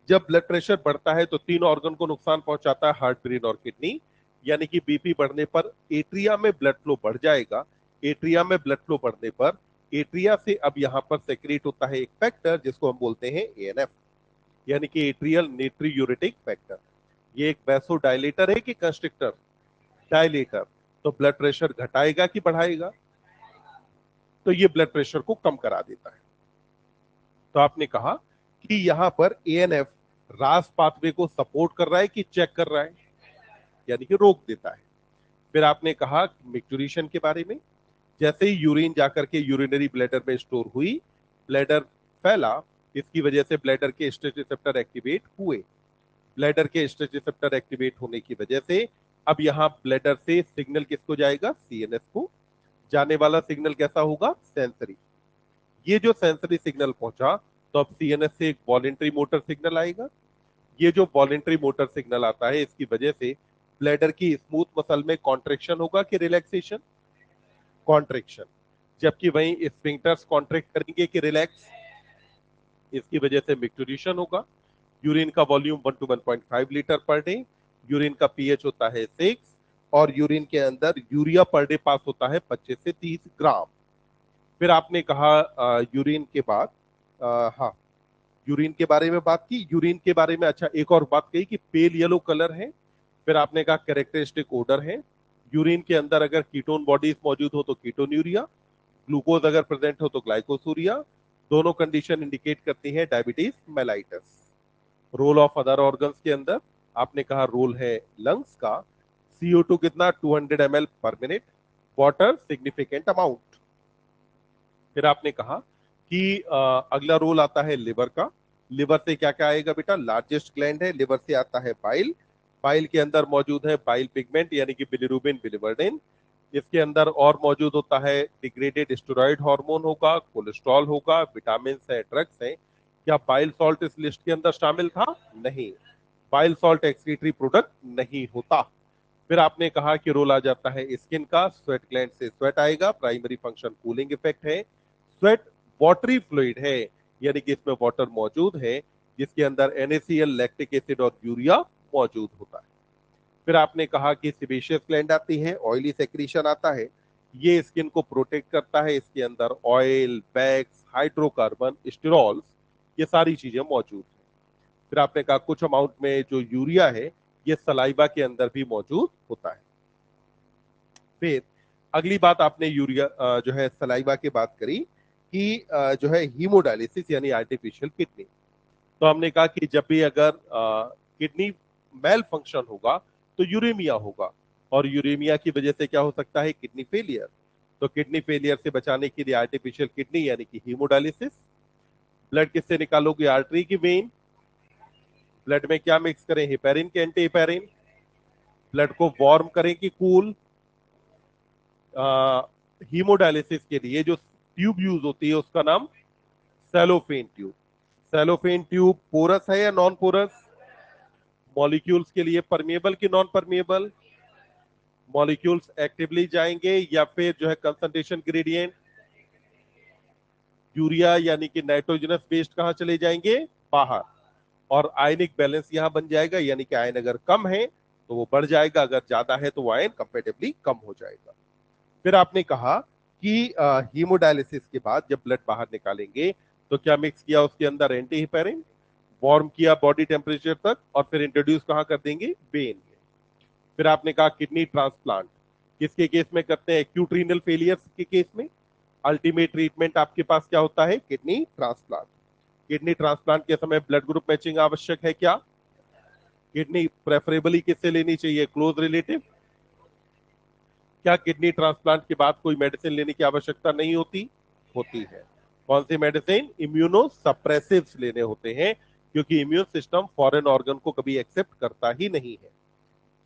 जब ब्लड प्रेशर बढ़ता है तो तीन ऑर्गन को नुकसान पहुंचाता है, हार्ट, ब्रेन और किडनी। यानी कि बीपी बढ़ने पर एट्रिया में ब्लड फ्लो बढ़ जाएगा। एट्रिया में ब्लड फ्लो बढ़ने पर एट्रिया से अब यहां पर सेक्रेट होता है एक फैक्टर जिसको हम बोलते हैं ANF, यानी कि एट्रियल नेट्रियूरेटिक फैक्टर। ये एक वैसोडायलेटर है कि कंस्ट्रिक्टर? डायलेटर। तो ब्लड प्रेशर घटाएगा कि बढ़ाएगा? तो ये ब्लड प्रेशर को कम करा देता है। तो आपने कहा कि यहां पर ANF रास पाथवे को सपोर्ट कर रहा है कि चेक कर रहा है? यानी कि रोक देता है। फिर आपने कहा मिक्चुरेशन के बारे में। जैसे ही यूरिन जाकर के यूरिनरी ब्लैडर में स्टोर हुई, ब्लैडर फैला, इसकी वजह से ब्लैडर के स्ट्रेच रिसेप्टर एक्टिवेट हुए। ब्लैडर के स्ट्रेच रिसेप्टर एक्टिवेट होने की वजह से अब यहां ब्लैडर से सिग्नल किसको जाएगा? CNS को। जाने वाला सिग्नल कैसा होगा? सेंसरी। ये जो सेंसरी सिग्नल पहुंचा तो अब CNS से एक वॉलेंटरी मोटर सिग्नल आएगा। ये जो वॉलेंटरी मोटर सिग्नल आता है इसकी वजह से ब्लैडर की स्मूथ मसल में कॉन्ट्रेक्शन होगा कि रिलैक्सेशन? कॉन्ट्रेक्शन। जबकि वहीं स्फिंक्टर्स कॉन्ट्रैक्ट करेंगे कि रिलैक्स? इसकी वजह से मिक्चुरेशन होगा। यूरिन का volume 1 to 1.5 litre per day. Urine का पीएच होता है 6, और यूरिन के अंदर यूरिया पर डे पास होता है 25 से 30 ग्राम। फिर आपने कहा यूरिन के बाद हाँ, यूरिन के बारे में बात की। यूरिन के बारे में अच्छा एक और बात कही कि पेल येलो कलर है। फिर आपने कहा कैरेक्टरिस्टिक ओडर है। यूरिन के अंदर अगर कीटोन बॉडीज मौजूद हो तो कीटोन्यूरिया, ग्लूकोज अगर प्रेजेंट हो तो ग्लाइकोसूरिया। दोनों कंडीशन इंडिकेट करती है diabetes mellitus. Role of other organs के अंदर आपने कहा रोल है लंग्स का। CO2 कितना? 200 ml पर मिनट। Water significant amount. फिर आपने कहा कि अगला रोल आता है लिवर का। लिवर से क्या क्या आएगा बेटा? लार्जेस्ट ग्लैंड है, लिवर से आता है बाइल। बाइल के अंदर मौजूद है बाइल पिगमेंट यानी कि बिलिरुबिन, बिलिवर्डिन। इसके अंदर और मौजूद होता है डिग्रेडेड स्टेरॉइड हार्मोन होगा, कोलेस्ट्रॉल होगा, विटामिन है, ड्रग्स है। क्या बाइल सॉल्ट इस लिस्ट के अंदर शामिल था? नहीं। बाइल सॉल्ट एक्सक्रीटरी प्रोडक्ट नहीं होता। फिर आपने कहा कि रोल आ जाता है स्किन का। स्वेट ग्लैंड से स्वेट आएगा, प्राइमरी फंक्शन कूलिंग इफेक्ट है। स्वेट वाटरी फ्लूइड है, यानी कि इसमें वाटर मौजूद है जिसके अंदर NaCl, लैक्टिक एसिड और यूरिया मौजूद होता है। फिर आपने कहा कि सिबेशियस ग्लैंड आती है, ऑयली सेक्रीशन आता है। ये स्किन को प्रोटेक्ट करता है, इसके अंदर ऑयल, वैक्स, हाइड्रोकार्बन, स्टेरॉल्स, ये सारी चीजें मौजूद है। फिर आपने कहा कुछ अमाउंट में जो यूरिया है ये सलाइवा के अंदर भी मौजूद होता है। फिर अगली बात आपने यूरिया जो है सलाइवा की बात करी कि जो है हीमोडायलिसिस यानी आर्टिफिशियल किडनी। तो हमने कहा कि जब भी अगर किडनी मेल फंक्शन होगा तो यूरेमिया होगा, और यूरेमिया की वजह से क्या हो सकता है? Kidney failure. तो किडनी फेलियर से बचाने के लिए आर्टिफिशियल किडनी यानी कि हीमोडायलिसिस। ब्लड किससे निकालोगे? आर्टरी की वेन। ब्लड में क्या मिक्स करें? हेपेरिन के एंटी हेपेरिन। ब्लड को वार्म करें कि कूल? हीमोडायलिसिस के लिए जो ट्यूब यूज होती है उसका नाम cellophane tube. Cellophane tube porous है या नॉन पोरस? मॉलिक्यूल्स के लिए परमेबल कि नॉन परमेबल? मॉलिक्यूल्स एक्टिवली जाएंगे या फिर जो है कंसंट्रेशन ग्रेडियंट यूरिया यानी कि नाइट्रोजनस वेस्ट कहां चले जाएंगे? बाहर। और आयनिक बैलेंस यहां बन जाएगा, यानी कि आयन अगर कम है तो वो बढ़ जाएगा, अगर ज्यादा है तो वो आयन कंपेरेटिवली कम हो जाएगा। फिर आपने कहा कि हीमोडायलिसिस के बाद जब ब्लड बाहर निकालेंगे तो क्या मिक्स किया उसके अंदर? Anti heparin. वार्म किया बॉडी टेम्परेचर तक और फिर इंट्रोड्यूस कहां कर देंगे? वेन में। फिर आपने कहा किडनी ट्रांसप्लांट किसके केस में करते हैं? एक्यूट रीनल फेलियर के केस में। अल्टीमेट ट्रीटमेंट आपके पास क्या होता है? Kidney transplant. किडनी ट्रांसप्लांट के समय ब्लड ग्रुप मैचिंग आवश्यक है क्या? किडनी प्रेफरेबली किससे लेनी चाहिए? Close relative. क्या किडनी ट्रांसप्लांट के बाद कोई मेडिसिन लेने की आवश्यकता नहीं होती? होती है। कौन सी मेडिसिन? इम्यूनो सप्रेसिव्स लेने होते हैं, क्योंकि इम्यून सिस्टम फॉरेन ऑर्गन को कभी एक्सेप्ट करता ही नहीं है।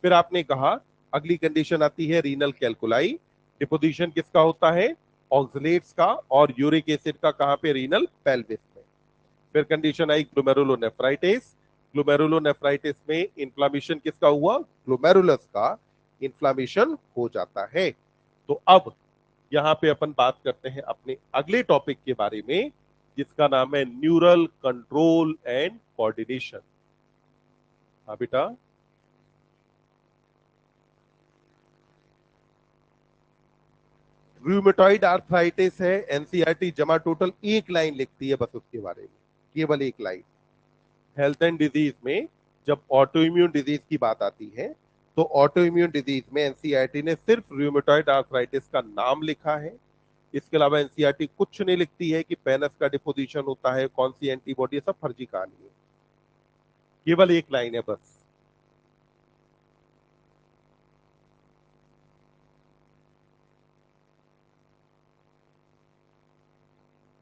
फिर आपने कहा अगली कंडीशन आती है रीनल कैलकुलाई। डिपोजिशन किसका होता है? ऑक्सलेट्स का, और यूरिक एसिड का कहां पे? रीनल पेल्विस में। फिर कंडीशन आई ग्लोमेरुलोनेफ्राइटिस। ग्लोमेरुलोनेफ्राइटिस में इंफ्लामेशन किसका हुआ? ग्लोमेरुलस का इंफ्लामेशन हो जाता है। तो अब यहां पे अपन बात करते हैं अपने अगले टॉपिक के बारे में, जिसका नाम है न्यूरल कंट्रोल एंड कोऑर्डिनेशन। हाँ बेटा, रूमेटॉइड आर्थराइटिस है, एनसीईआरटी जमा टोटल एक लाइन लिखती है बस उसके बारे में, केवल एक लाइन। हेल्थ एंड डिजीज में जब ऑटो इम्यून डिजीज की बात आती है, तो ऑटो इम्यून डिजीज में एनसीईआरटी ने सिर्फ रूमेटॉइड आर्थराइटिस का नाम लिखा है। इसके अलावा एनसीईआरटी कुछ नहीं लिखती है कि पेनस का डिपोजिशन होता है, कौन सी एंटीबॉडी, सब फर्जी कहानी है। केवल एक लाइन है बस।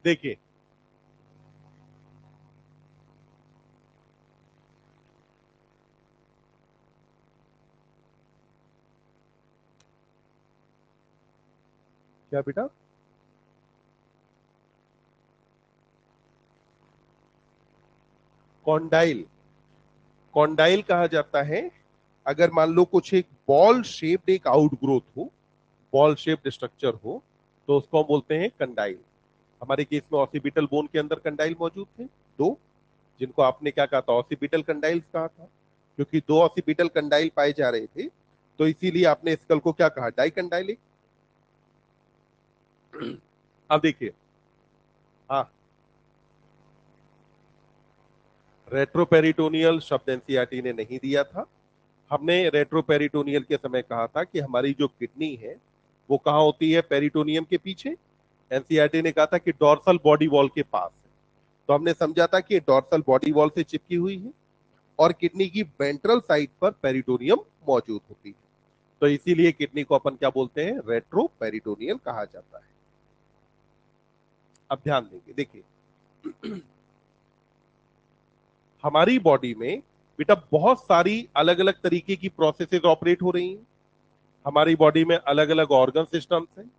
देखिए, क्या बेटा? कॉन्डाइल। कॉन्डाइल कहा जाता है अगर मान लो कुछ एक बॉल शेप्ड एक आउटग्रोथ हो, बॉल शेप्ड स्ट्रक्चर हो, तो उसको हम बोलते हैं कंडाइल। हमारे केस में ऑसिपिटल बोन के अंदर कंडाइल मौजूद थे, दो, जिनको आपने क्या कहा था? ऑसिपिटल कंडाइल्स कहा था, क्योंकि दो ऑसिपिटल कंडाइल पाए जा रहे थे, तो इसीलिए आपने स्कल को क्या कहा? डाइकंडाइलिक। अब देखिए, हाँ, रेट्रोपेरिटोनियल शब्द एनसीईआरटी ने नहीं दिया था। हमने रेट्रोपेरिटोनियल के समय कहा था कि हमारी जो किडनी है वो कहाँ होती है? पेरिटोनियम के पीछे। एनसीईआरटी ने कहा था कि डॉर्सल बॉडी वॉल के पास है। तो हमने समझा था कि डॉर्सल बॉडी वॉल से चिपकी हुई है, और किडनी की वेंट्रल साइड पर पेरिटोनियम मौजूद होती है। तो इसीलिए किडनी को अपन क्या बोलते हैं? रेट्रोपेरिटोनियल कहा जाता है। अब ध्यान देंगे, देखिए, हमारी बॉडी में बेटा बहुत सारी अलग अलग तरीके की प्रोसेसेस ऑपरेट हो रही हैं। हमारी बॉडी में अलग अलग ऑर्गन सिस्टम्स हैं।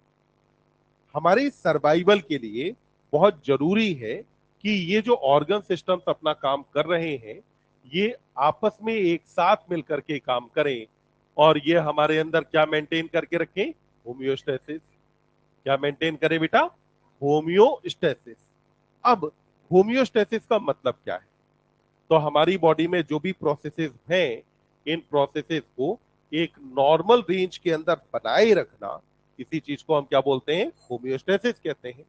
हमारे सर्वाइवल के लिए बहुत जरूरी है कि ये जो ऑर्गन सिस्टम्स अपना काम कर रहे हैं, ये आपस में एक साथ मिलकर के काम करें, और ये हमारे अंदर क्या मेंटेन करके रखें? होम्योस्टेसिस। क्या मेंटेन करें बेटा? होम्योस्टेसिस। अब होम्योस्टेसिस का मतलब क्या है? तो हमारी बॉडी में जो भी प्रोसेसेस हैं, इन प्रोसेसेस को एक नॉर्मल रेंज के अंदर बनाए रखना, इसी चीज को हम क्या बोलते हैं? होम्योस्टेसिस कहते हैं।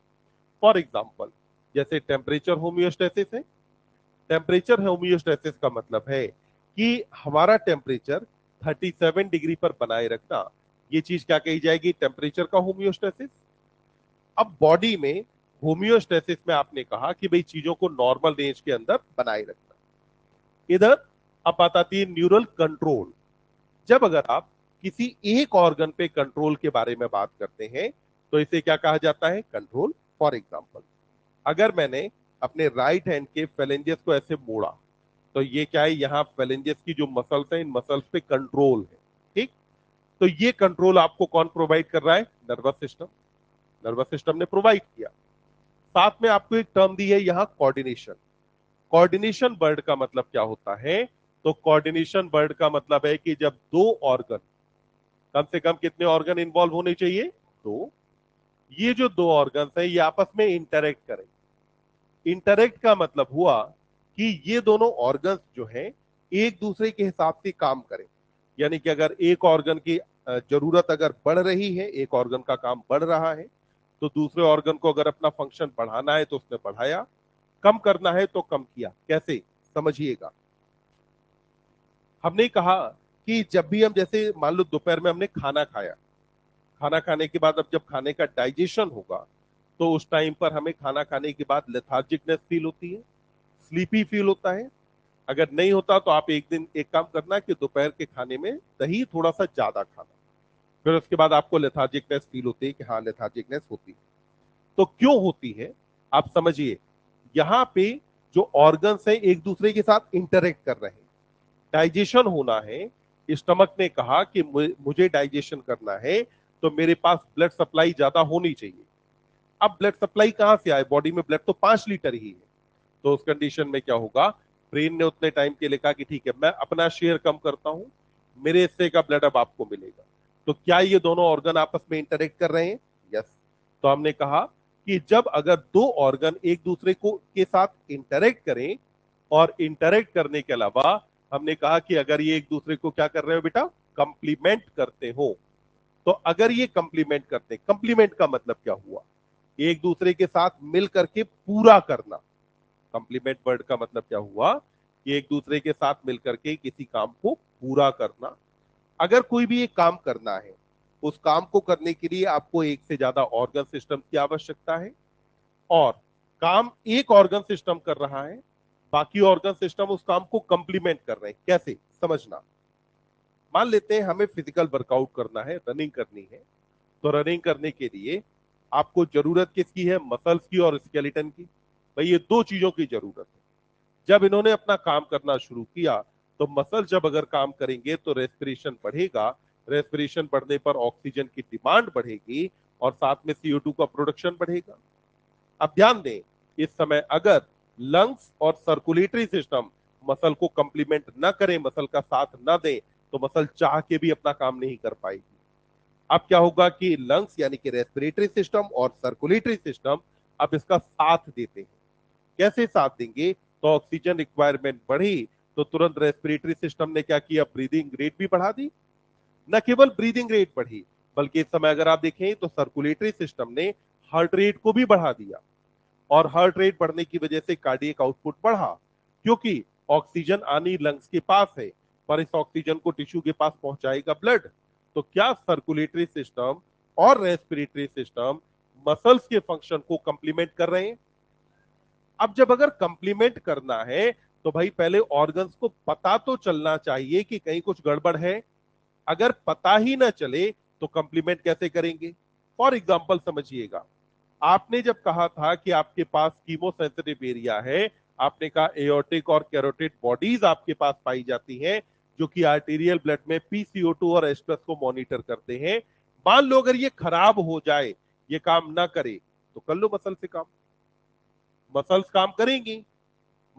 फॉर एग्जाम्पल, जैसे टेम्परेचर होम्योस्टेसिस है। टेम्परेचर होम्योस्टेसिस का मतलब है कि हमारा टेम्परेचर 37 डिग्री पर बनाए रखना, ये चीज क्या कही जाएगी? टेम्परेचर का होम्योस्टेसिस। अब बॉडी में होम्योस्टेसिस में आपने कहा कि भाई चीजों को नॉर्मल रेंज के अंदर बनाए रखना। इधर अब बात आती है न्यूरल कंट्रोल। जब अगर आप किसी एक ऑर्गन पे कंट्रोल के बारे में बात करते हैं, तो इसे क्या कहा जाता है? कंट्रोल। फॉर एग्जाम्पल, अगर मैंने अपने राइट हैंड के फेलेंजेस को ऐसे मोड़ा, तो ये क्या है? यहाँ फेलेंजेस की जो मसल्स है, इन मसल्स पे कंट्रोल है। ठीक, तो ये कंट्रोल आपको कौन प्रोवाइड कर रहा है? Nervous system. नर्वस सिस्टम ने प्रोवाइड किया। साथ में आपको एक टर्म दी है यहाँ, कोऑर्डिनेशन। कोऑर्डिनेशन वर्ड का मतलब क्या होता है? तो कोऑर्डिनेशन वर्ड का मतलब है कि जब दो ऑर्गन, कम से कम कितने ऑर्गन इन्वॉल्व होने चाहिए? दो। ये जो दो ऑर्गन है ये आपस में इंटरेक्ट करें। इंटरेक्ट का मतलब हुआ कि ये दोनों ऑर्गन्स जो हैं एक दूसरे के हिसाब से काम करें। यानी कि अगर एक ऑर्गन की जरूरत अगर बढ़ रही है, एक ऑर्गन का काम बढ़ रहा है, तो दूसरे ऑर्गन को अगर अपना फंक्शन बढ़ाना है तो उसने बढ़ाया, कम करना है तो कम किया। कैसे? समझिएगा। हमने कहा कि जब भी हम, जैसे मान लो दोपहर में हमने खाना खाया, खाना खाने के बाद अब जब खाने का डाइजेशन होगा, तो उस टाइम पर हमें खाना खाने के बाद लेथार्जिकनेस फील होती है, स्लीपी फील होता है। अगर नहीं होता तो आप एक दिन एक काम करना कि दोपहर के खाने में दही थोड़ा सा ज्यादा खाना, फिर उसके बाद आपको लेथार्जिकनेस फील होती है कि हाँ लेथार्जिकनेस होती है। तो क्यों होती है आप समझिए, यहां पे जो ऑर्गन्स है एक दूसरे के साथ इंटरेक्ट कर रहे हैं, डाइजेशन होना है। स्टमक ने कहा कि मुझे डाइजेशन करना है तो मेरे पास ब्लड सप्लाई ज्यादा होनी चाहिए। अब ब्लड सप्लाई कहां से आए, बॉडी में ब्लड तो 5 लीटर ही है। तो उस कंडीशन में क्या होगा, ब्रेन ने उतने टाइम के लिए कहा कि ठीक है मैं अपना शेयर कम करता हूं, मेरे हिस्से का ब्लड अब आपको मिलेगा। तो क्या ये दोनों ऑर्गन आपस में इंटरेक्ट कर रहे हैं? यस। तो हमने कहा कि जब अगर दो ऑर्गन एक दूसरे को के साथ इंटरेक्ट करें, और इंटरेक्ट करने के अलावा हमने कहा कि अगर ये एक दूसरे को क्या कर रहे हो बेटा, कंप्लीमेंट करते हो, तो अगर ये कंप्लीमेंट करते, कंप्लीमेंट का मतलब क्या हुआ, एक दूसरे के साथ मिल करके पूरा करना। कंप्लीमेंट वर्ड का मतलब क्या हुआ कि एक दूसरे के साथ मिलकर के किसी काम को पूरा करना। अगर कोई भी एक काम करना है, उस काम को करने के लिए आपको एक से ज्यादा ऑर्गन सिस्टम की आवश्यकता है, और काम एक ऑर्गन सिस्टम कर रहा है, बाकी ऑर्गन सिस्टम उस काम को कंप्लीमेंट कर रहे हैं। कैसे समझना, मान लेते हैं हमें फिजिकल वर्कआउट करना है, रनिंग करनी है। तो रनिंग करने के लिए आपको जरूरत किसकी है, मसल्स की और स्केलेटन की। भाई ये दो चीजों की जरूरत है। जब इन्होंने अपना काम करना शुरू किया तो मसल जब अगर काम करेंगे तो रेस्पिरेशन बढ़ेगा, रेस्पिरेशन बढ़ने पर ऑक्सीजन की डिमांड बढ़ेगी और साथ में CO2 का प्रोडक्शन बढ़ेगा। अब ध्यान दें, इस समय अगर लंग्स और सर्कुलेटरी सिस्टम मसल को कंप्लीमेंट न करें, मसल का साथ न दें, तो मसल चाह के भी अपना काम नहीं कर पाएगी। अब क्या होगा कि लंग्स यानी कि रेस्पिरेटरी सिस्टम और सर्कुलेटरी सिस्टम अब इसका साथ देते हैं। कैसे साथ देंगे, तो ऑक्सीजन रिक्वायरमेंट बढ़ी तो तुरंत रेस्पिरेटरी सिस्टम ने क्या किया, ब्रीदिंग रेट भी बढ़ा दी। न केवल ब्रीदिंग रेट बढ़ी, बल्कि इस समय अगर आप देखें तो सर्कुलेटरी सिस्टम ने हार्ट रेट को भी बढ़ा दिया, और हार्ट रेट बढ़ने की वजह से कार्डियक आउटपुट बढ़ा, क्योंकि ऑक्सीजन आनी लंग्स के पास है, पर इस ऑक्सीजन को टिश्यू के पास पहुंचाएगा ब्लड। तो क्या सर्कुलेटरी सिस्टम और रेस्पिरेटरी सिस्टम मसल्स के फंक्शन को कंप्लीमेंट कर रहे हैं? अब जब अगर कंप्लीमेंट करना है तो भाई पहले ऑर्गन्स को पता तो चलना चाहिए कि कहीं कुछ गड़बड़ है। अगर पता ही ना चले तो कंप्लीमेंट कैसे करेंगे? फॉर एग्जाम्पल समझिएगा, आपने जब कहा था कि आपके पास कीमोसेंसिटिव एरिया है, आपने कहा एओर्टिक और कैरोटिड बॉडीज आपके पास पाई जाती हैं जो कि आर्टेरियल ब्लड में PCO2 और H+ को मॉनिटर करते हैं। मान लो अगर ये खराब हो जाए, ये काम ना करे, तो कर लो मसल से काम। मसल्स काम करेंगी,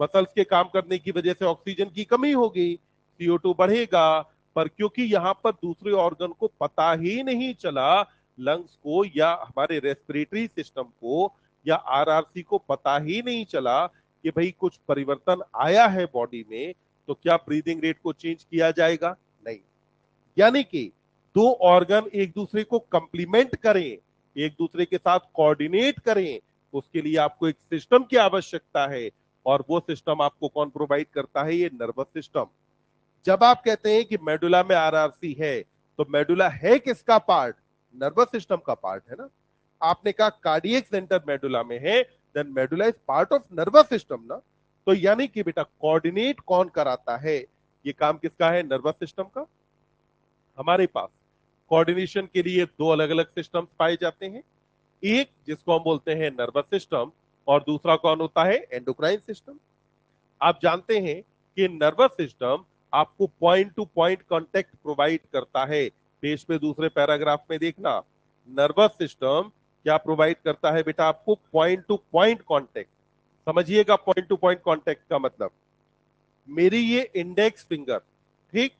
मसल्स के काम करने की वजह से ऑक्सीजन की कमी होगी, CO2 बढ़ेगा। पर क्योंकि यहां पर दूसरे ऑर्गन को पता ही नहीं चला, लंग्स को या हमारे रेस्पिरेटरी सिस्टम को या RRC को पता ही नहीं चला कि भाई कुछ परिवर्तन आया है बॉडी में, तो क्या ब्रीदिंग रेट को चेंज किया जाएगा? नहीं। यानी कि दो ऑर्गन एक दूसरे को कंप्लीमेंट करें, एक दूसरे के साथ कोऑर्डिनेट करें, उसके लिए आपको एक सिस्टम की आवश्यकता है, और वो सिस्टम आपको कौन प्रोवाइड करता है? ये नर्वस सिस्टम। जब आप कहते हैं कि मेडुला में RRC है, तो मेडुला है किसका पार्ट? नर्वस सिस्टम का पार्ट है ना। आपने कहा कार्डियक सेंटर मेडुला में है, then medulla is part of nervous system ना। तो यानी कि बेटा कोऑर्डिनेट कौन कराता है? ये काम किसका है? नर्वस सिस्टम का। हमारे पास कोऑर्डिनेशन के लिए दो अलग अलग सिस्टम्स पाए जाते हैं, एक जिसको हम बोलते हैं नर्वस सिस्टम, और दूसरा कौन होता है? Endocrine system. आप जानते हैं कि नर्वस सिस्टम आपको point two point contact provide करता है। पेज पे दूसरे पैराग्राफ में देखना, नर्वस सिस्टम क्या प्रोवाइड करता है बेटा? आपको पॉइंट टू पॉइंट कांटेक्ट। समझिएगा पॉइंट टू पॉइंट कांटेक्ट का मतलब, मेरी ये इंडेक्स फिंगर, ठीक,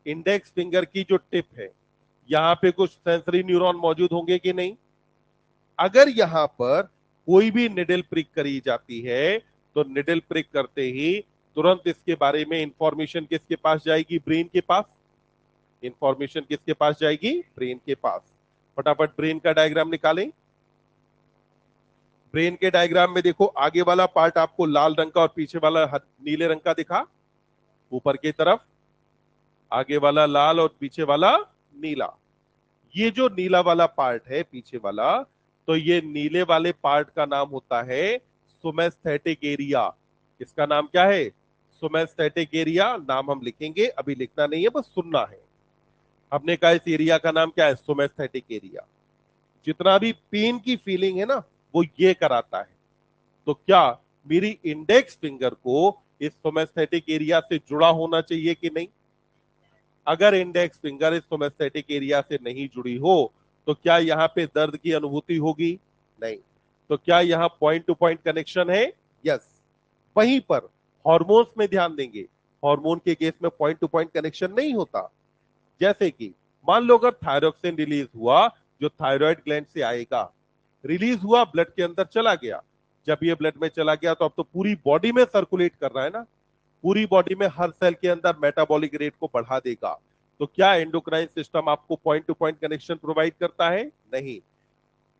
इंडेक्स फिंगर की जो टिप है, यहां पे कुछ सेंसरी न्यूरॉन मौजूद होंगे कि नहीं? अगर यहां पर कोई भी निडल प्रिक करी जाती है, तो निडल प्रिक करते ही तुरंत इसके बारे में इंफॉर्मेशन किसके पास जाएगी? ब्रेन के पास। इंफॉर्मेशन किसके पास जाएगी? ब्रेन के पास। फटाफट ब्रेन का डायग्राम निकालें। ब्रेन के डायग्राम में देखो, आगे वाला पार्ट आपको लाल रंग का और पीछे वाला नीले रंग का दिखा, ऊपर की तरफ आगे वाला लाल और पीछे वाला नीला। ये जो नीला वाला पार्ट है पीछे वाला, तो ये नीले वाले पार्ट का नाम होता है सोमेस्थेटिक एरिया। इसका नाम क्या है? सोमेस्थेटिक एरिया। नाम हम लिखेंगे, अभी लिखना नहीं है, बस सुनना है। हमने कहा इस एरिया का नाम क्या है? सोमेस्थेटिक एरिया। जितना भी पेन की फीलिंग है ना, वो ये कराता है। तो क्या मेरी इंडेक्स फिंगर को इस सोमेस्थेटिक एरिया से जुड़ा होना चाहिए कि नहीं? अगर इंडेक्स फिंगर इस सोमेस्थेटिक एरिया से नहीं जुड़ी हो तो क्या यहां पे दर्द की अनुभूति होगी? नहीं। तो क्या यहां पॉइंट टू पॉइंट कनेक्शन है? यस। वहीं पर हॉर्मोन्स में ध्यान देंगे, हार्मोन के केस में पॉइंट टू पॉइंट कनेक्शन नहीं होता। जैसे कि मान लो अगर थायरोक्सिन रिलीज हुआ, जो थायराइड ग्लैंड से आएगा, रिलीज हुआ, ब्लड के अंदर चला गया। जब ये ब्लड में चला गया तो अब तो पूरी बॉडी में सर्कुलेट कर रहा है ना, पूरी बॉडी में हर सेल के अंदर मेटाबॉलिक रेट को बढ़ा देगा। तो क्या एंडोक्राइन सिस्टम आपको point two point connection provide करता है? नहीं।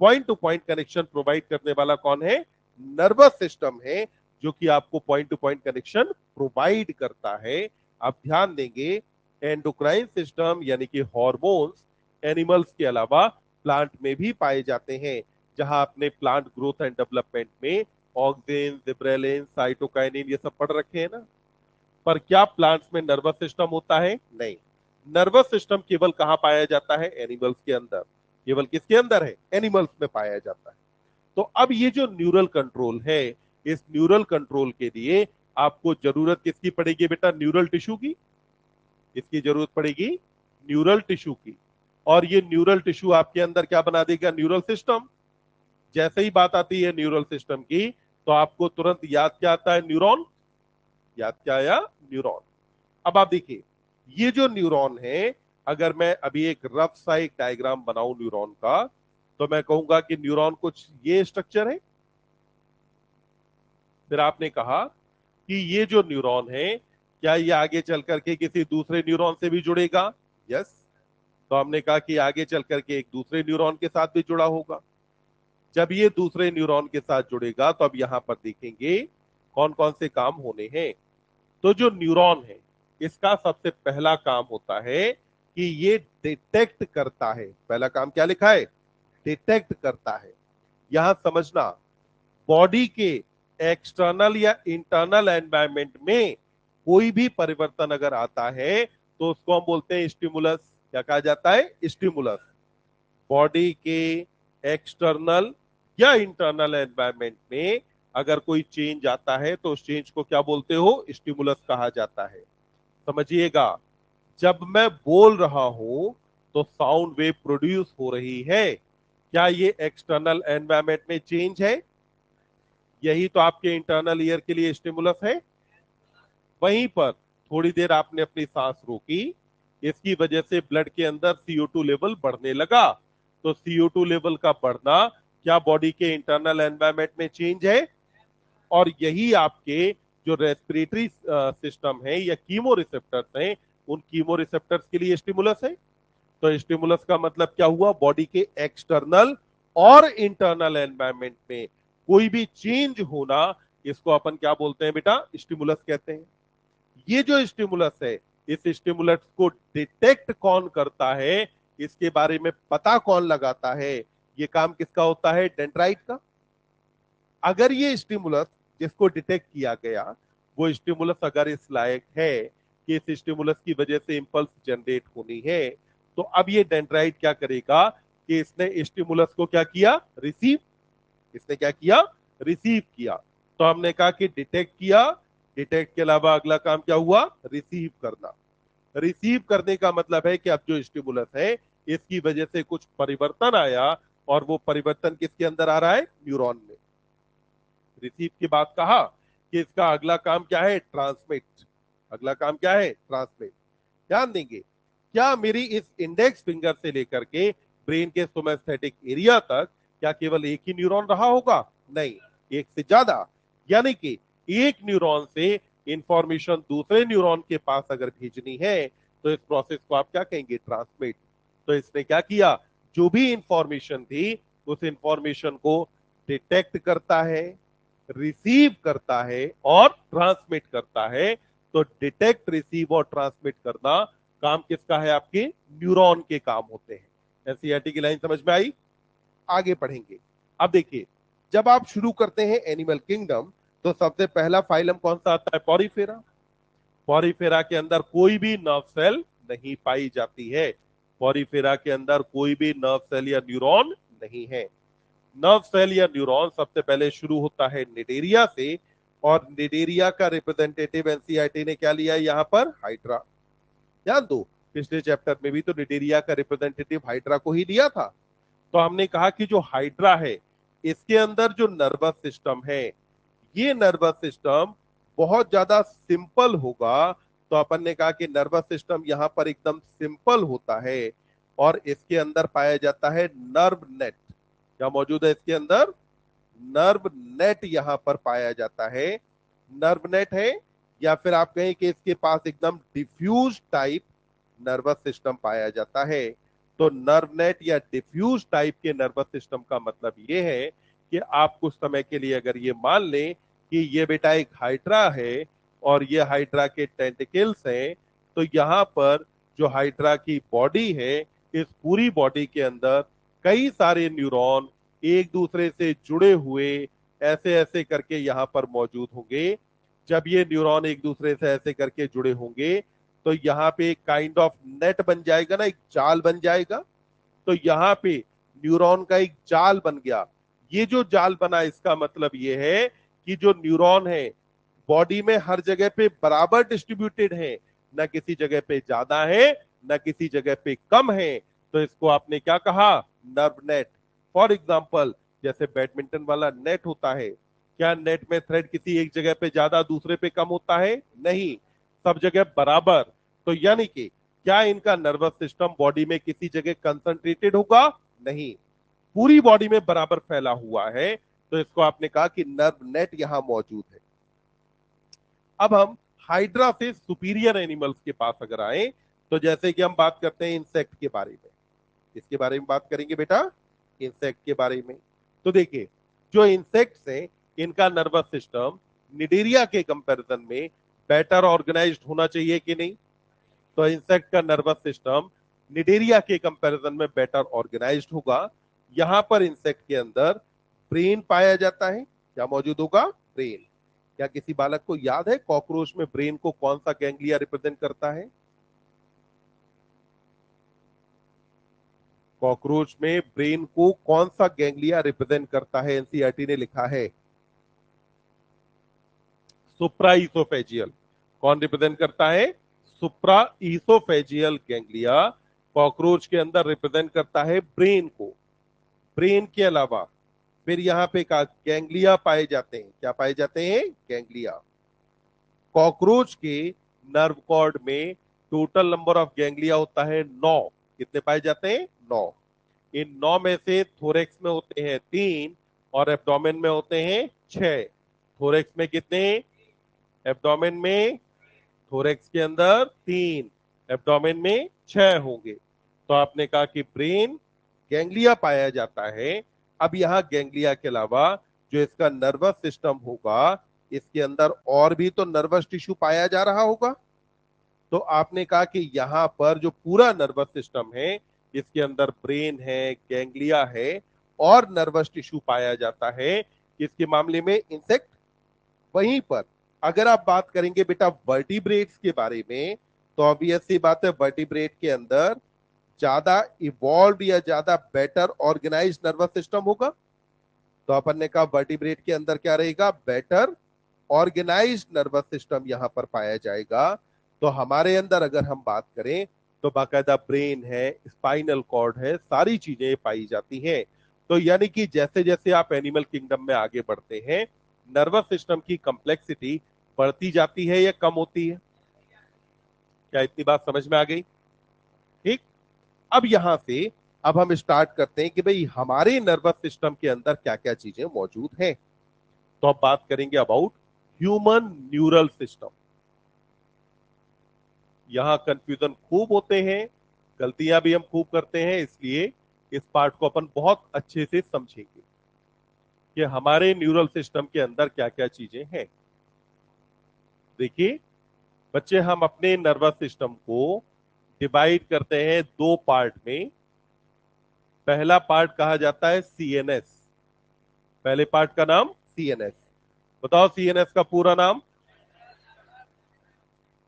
Point two point connection provide करने वाला कौन है? नर्वस सिस्टम है, जो कि आपको point two point connection provide करता है। आप ध्यान देंगे, एंडोक्राइन सिस्टम यानी कि हॉर्मोन्स एनिमल्स के अलावा प्लांट में भी पाए जाते हैं। जहां आपने प्लांट ग्रोथ एंड डेवलपमेंट में ऑक्सिन, जिब्रेलिन, साइटोकाइनिन ये सब पढ़ रखे हैं ना। पर क्या प्लांट्स में नर्वस सिस्टम होता है? नहीं। नर्वस सिस्टम केवल कहां पाया जाता है? एनिमल्स के अंदर। केवल किसके अंदर है? एनिमल्स में पाया जाता है। तो अब ये जो न्यूरल कंट्रोल है, इस न्यूरल कंट्रोल के लिए आपको जरूरत किसकी पड़ेगी बेटा? न्यूरल टिश्यू की। इसकी जरूरत पड़ेगी न्यूरल टिश्यू की। और ये न्यूरल टिश्यू आपके अंदर क्या बना देगा? Neural system. जैसे ही बात आती है न्यूरल सिस्टम की, तो आपको तुरंत याद क्या आता है? न्यूरॉन। याद क्या आया? न्यूरॉन। अब आप देखिए, ये जो न्यूरॉन है, अगर मैं अभी एक रफ सा एक डायग्राम बनाऊं न्यूरॉन का, तो मैं कहूंगा कि न्यूरॉन कुछ ये स्ट्रक्चर है। फिर आपने कहा कि ये जो न्यूरॉन है, क्या ये आगे चल करके किसी दूसरे न्यूरॉन से भी जुड़ेगा? यस। तो हमने कहा कि आगे चल करके एक दूसरे न्यूरॉन के साथ भी जुड़ा होगा। जब ये दूसरे न्यूरॉन के साथ जुड़ेगा तो अब यहां पर देखेंगे कौन कौन से काम होने हैं। तो जो न्यूरॉन है, इसका सबसे पहला काम होता है कि ये डिटेक्ट करता है। पहला काम क्या लिखा है? डिटेक्ट करता है। यहां समझना, बॉडी के एक्सटर्नल या इंटरनल एनवायरमेंट में कोई भी परिवर्तन अगर आता है तो उसको हम बोलते हैं स्टिमुलस। क्या कहा जाता है? स्टिमुलस। बॉडी के एक्सटर्नल या इंटरनल एनवायरमेंट में अगर कोई चेंज आता है तो उस चेंज को क्या बोलते हो? स्टिमुलस कहा जाता है। समझिएगा, जब मैं बोल रहा हूं तो साउंड वेव प्रोड्यूस हो रही है। क्या ये एक्सटर्नल एनवायरमेंट में चेंज है? यही तो आपके इंटरनल ईयर के लिए स्टिमुलस है। वहीं पर थोड़ी देर आपने अपनी सांस रोकी, इसकी वजह से ब्लड के अंदर CO2 लेवल बढ़ने लगा। तो CO2 लेवल का बढ़ना क्या बॉडी के इंटरनल एनवायरमेंट में चेंज है? और यही आपके जो रेस्पिरेटरी सिस्टम है या कीमो रिसेप्टर्स हैं, उन कीमो रिसेप्टर्स के लिए स्टिमुलस है। तो स्टिमुलस का मतलब क्या हुआ? बॉडी के एक्सटर्नल और इंटरनल एनवायरमेंट में कोई भी चेंज होना, इसको अपन क्या बोलते हैं बेटा? स्टिमुलस कहते हैं। ये जो स्टिमुलस है, इस स्टिमुलस को डिटेक्ट कौन करता है, इसके बारे में पता कौन लगाता है? ये काम किसका होता है? डेंड्राइट का। अगर ये स्टिमुलस जिसको डिटेक्ट किया गया, वो स्टिमुलस अगर इस लायक है कि इस स्टिमुलस की वजह से इंपल्स जनरेट होनी है, तो अब ये डेंड्राइट क्या करेगा कि इसने स्टिमुलस को क्या किया? रिसीव। इसने क्या किया? रिसीव किया। तो हमने कहा कि डिटेक्ट किया, डिटेक्ट के अलावा अगला काम क्या हुआ? रिसीव करना। रिसीव करने का मतलब है कि अब जो स्टिमुलस है, इसकी वजह से कुछ परिवर्तन आया, और वो परिवर्तन किसके अंदर आ रहा है? न्यूरॉन में। रिसीव की बात कहा कि इसका अगला काम क्या है? ट्रांसमिट। अगला काम क्या है? ट्रांसमिट। ध्यान देंगे, क्या मेरी इस इंडेक्स फिंगर से लेकर के ब्रेन के सोमेस्थेटिक एरिया तक क्या केवल एक ही न्यूरॉन रहा होगा? नहीं, एक से ज्यादा। यानी कि एक न्यूरॉन से इंफॉर्मेशन दूसरे न्यूरॉन के पास अगर भेजनी है तो इस प्रोसेस को आप क्या कहेंगे? ट्रांसमिट। तो इसने क्या किया? जो भी इंफॉर्मेशन थी, उस इंफॉर्मेशन को डिटेक्ट करता है, रिसीव करता है और ट्रांसमिट करता है। तो डिटेक्ट, रिसीव और ट्रांसमिट करना काम किसका है? आपके न्यूरॉन के काम होते हैं। एनसीईआरटी की लाइन समझ में आई? आगे पढ़ेंगे। अब देखिए, जब आप शुरू करते हैं एनिमल किंगडम, तो सबसे पहला फाइलम कौन सा आता है? पॉरीफेरा। पॉरीफेरा के अंदर कोई भी नर्व सेल नहीं पाई जाती है। पॉरीफेरा के अंदर कोई भी नर्व सेल या न्यूरॉन नहीं है। नर्व सेल या न्यूरॉन सबसे पहले शुरू होता है निडेरिया से, और निडेरिया का रिप्रेजेंटेटिव एनसीईआरटी ने क्या लिया यहाँ पर? हाइड्रा। ध्यान दो, पिछले चैप्टर में भी तो निडेरिया का रिप्रेजेंटेटिव हाइड्रा को ही लिया था। तो हमने कहा कि जो हाइड्रा है, इसके अंदर जो नर्वस सिस्टम है, ये नर्वस सिस्टम बहुत ज्यादा सिंपल होगा। तो अपन ने कहा कि नर्वस सिस्टम यहां पर एकदम सिंपल होता है, और इसके अंदर पाया जाता है नर्व नेट। क्या मौजूद है इसके अंदर? नर्व नेट यहां पर पाया जाता है। नर्व नेट है, या फिर आप कहें कि इसके पास एकदम डिफ्यूज टाइप नर्वस सिस्टम पाया जाता है। तो नर्व नेट या डिफ्यूज टाइप के नर्वस सिस्टम का मतलब ये है कि आप कुछ समय के लिए अगर ये मान लें कि ये बेटा एक हाइड्रा है, और ये हाइड्रा के टेंटिकल्स हैं, तो यहाँ पर जो हाइड्रा की बॉडी है, इस पूरी बॉडी के अंदर कई सारे न्यूरॉन एक दूसरे से जुड़े हुए ऐसे ऐसे करके यहाँ पर मौजूद होंगे। जब ये न्यूरॉन एक दूसरे से ऐसे करके जुड़े होंगे, तो यहाँ पे एक काइंड ऑफ नेट बन जाएगा ना, एक जाल बन जाएगा। तो यहाँ पे न्यूरॉन का एक जाल बन गया। ये जो जाल बना, इसका मतलब ये है कि जो न्यूरॉन है बॉडी में हर जगह पे बराबर डिस्ट्रीब्यूटेड है, न किसी जगह पे ज्यादा है न किसी जगह पे कम है। तो इसको आपने क्या कहा? Nerve net. फॉर एग्जाम्पल, जैसे बैडमिंटन वाला नेट होता है, क्या नेट में थ्रेड किसी एक जगह पे ज्यादा दूसरे पे कम होता है? नहीं, सब जगह बराबर। तो यानी कि क्या इनका नर्वस सिस्टम बॉडी में किसी जगह कंसंट्रेटेड होगा? नहीं, पूरी बॉडी में बराबर फैला हुआ है। तो इसको आपने कहा कि नर्व नेट यहां मौजूद है। अब हम हाइड्रा से सुपीरियर एनिमल्स के पास अगर आए, तो जैसे कि हम बात करते हैं इंसेक्ट के बारे में। किसके बारे में बात करेंगे बेटा? इंसेक्ट के बारे में। तो देखिए, जो इंसेक्ट्स हैं, इनका नर्वस सिस्टम निडेरिया के कंपैरिजन में बेटर ऑर्गेनाइज्ड होना चाहिए कि नहीं? तो इंसेक्ट का नर्वस सिस्टम निडेरिया के कंपैरिजन में बेटर ऑर्गेनाइज्ड होगा। यहां पर इंसेक्ट के अंदर ब्रेन पाया जाता है। क्या मौजूद होगा? ब्रेन। क्या किसी बालक को याद है कॉकरोच में ब्रेन को कौन सा गैंग्लिया रिप्रेजेंट करता है? कॉकरोच में ब्रेन को कौन सा गैंग्लिया रिप्रेजेंट करता है? एनसीईआरटी ने लिखा है सुप्राइसोफेजियल। कौन रिप्रेजेंट करता है? सुप्राइसोफेजियल गैंग्लिया कॉकरोच के अंदर रिप्रेजेंट करता है ब्रेन को। ब्रेन के अलावा फिर यहाँ पे गैंग्लिया पाए जाते हैं। क्या पाए जाते हैं? गैंग्लिया। कॉकरोच के नर्व कॉर्ड में टोटल नंबर ऑफ गैंग्लिया होता है 9। कितने पाए जाते हैं? 9। इन 9 में से थोरेक्स में होते हैं 3, और एब्डोमेन में होते हैं 6। थोरेक्स में कितने? एब्डोमेन में, थोरेक्स के अंदर 3, एब्डोमेन में 6 होंगे। तो आपने कहा कि ब्रेन गैंग्लिया पाया जाता है। अब यहां गैंग्लिया के अलावा जो इसका नर्वस सिस्टम होगा, इसके अंदर और भी तो नर्वस टिश्यू पाया जा रहा होगा। तो आपने कहा कि यहां पर जो पूरा नर्वस सिस्टम है, इसके अंदर ब्रेन है, गैंग्लिया है, और नर्वस टिश्यू पाया जाता है। किसके मामले में? इंसेक्ट। वहीं पर अगर आप बात करेंगे बेटा वर्टिब्रेट्स के बारे में, तो ऑब्वियस सी बात है वर्टिब्रेट के अंदर ज्यादा इवॉल्व या ज्यादा बेटर ऑर्गेनाइज नर्वस सिस्टम होगा। तो अपन ने कहा वर्टिब्रेट के अंदर क्या रहेगा? बेटर ऑर्गेनाइज नर्वस सिस्टम यहां पर पाया जाएगा। तो हमारे अंदर अगर हम बात करें, तो बाकायदा ब्रेन है, स्पाइनल कॉर्ड है, सारी चीजें पाई जाती हैं। तो यानी कि जैसे जैसे आप एनिमल किंगडम में आगे बढ़ते हैं, नर्वस सिस्टम की कॉम्प्लेक्सिटी बढ़ती जाती है या कम होती है? क्या इतनी बात समझ में आ गई? ठीक। अब यहां से अब हम स्टार्ट करते हैं कि भाई हमारे नर्वस सिस्टम के अंदर क्या क्या चीजें मौजूद हैं। तो अब बात करेंगे अबाउट ह्यूमन न्यूरल सिस्टम। यहां कंफ्यूजन खूब होते हैं, गलतियां भी हम खूब करते हैं, इसलिए इस पार्ट को अपन बहुत अच्छे से समझेंगे कि हमारे न्यूरल सिस्टम के अंदर क्या क्या चीजें हैं। देखिए बच्चे, हम अपने नर्वस सिस्टम को डिवाइड करते हैं 2 पार्ट में। पहला पार्ट कहा जाता है सीएनएस। पहले पार्ट का नाम सीएनएस। बताओ सीएनएस का पूरा नाम।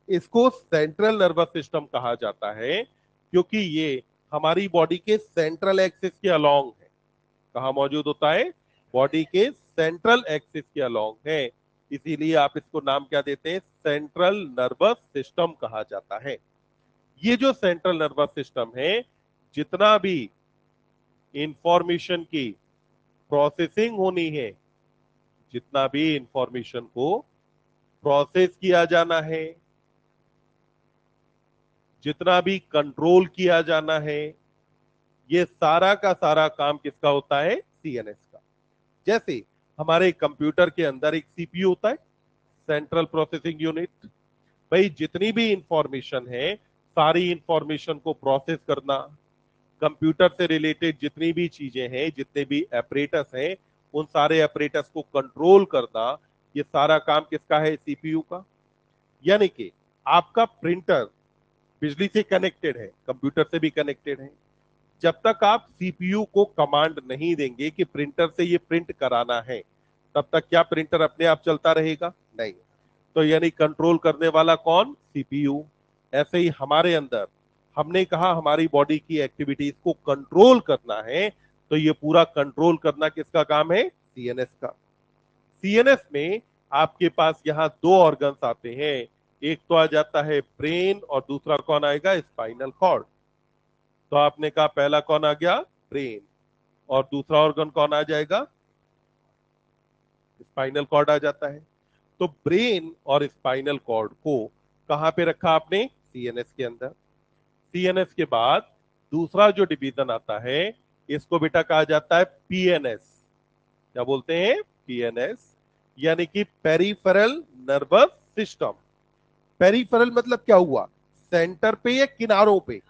इसको सेंट्रल नर्वस सिस्टम कहा जाता है क्योंकि ये हमारी बॉडी के सेंट्रल एक्सिस के अलोंग है। कहाँ मौजूद होता है? बॉडी के सेंट्रल एक्सिस के अलोंग है। इसीलिए आप इसको नाम क्या देते हैं? सेंट्रल नर्वस सिस्टम कहा जाता है। ये जो सेंट्रल नर्वस सिस्टम है, जितना भी इंफॉर्मेशन की प्रोसेसिंग होनी है, जितना भी इंफॉर्मेशन को प्रोसेस किया जाना है, जितना भी कंट्रोल किया जाना है, ये सारा का सारा काम किसका होता है? सीएनएस का। जैसे हमारे कंप्यूटर के अंदर एक सीपीयू होता है, सेंट्रल प्रोसेसिंग यूनिट। भाई जितनी भी इंफॉर्मेशन है, सारी इंफॉर्मेशन को प्रोसेस करना, कंप्यूटर से रिलेटेड जितनी भी चीजें हैं, जितने भी ऑपरेटर्स हैं, उन सारे ऑपरेटर्स को कंट्रोल करना, ये सारा काम किसका है? सीपीयू का। यानी कि आपका प्रिंटर बिजली से कनेक्टेड है, कंप्यूटर से भी कनेक्टेड है। जब तक आप सीपीयू को कमांड नहीं देंगे कि प्रिंटर से ये प्रिंट कराना है, तब तक क्या प्रिंटर अपने आप चलता रहेगा? नहीं। तो यानी कंट्रोल करने वाला कौन? सीपीयू। ऐसे ही हमारे अंदर हमने कहा हमारी बॉडी की एक्टिविटीज को कंट्रोल करना है, तो ये पूरा कंट्रोल करना किसका काम है? सीएनएस का। सीएनएस में आपके पास यहां दो ऑर्गन्स आते हैं। एक तो आ जाता है ब्रेन और दूसरा कौन आएगा? Spinal cord. तो आपने कहा पहला कौन आ गया? ब्रेन। और दूसरा ऑर्गन कौन आ जाएगा? स्पाइनल कॉर्ड आ जाता है। तो ब्रेन और स्पाइनल कॉर्ड को कहां पे रखा आपने? सीएनएस के अंदर। सीएनएस के बाद दूसरा जो डिवीजन आता है, इसको बेटा कहा जाता है पीएनएस। क्या बोलते हैं? पीएनएस, यानी कि पेरिफेरल नर्वस सिस्टम। पेरिफेरल मतलब क्या हुआ? सेंटर पे या किनारों पे?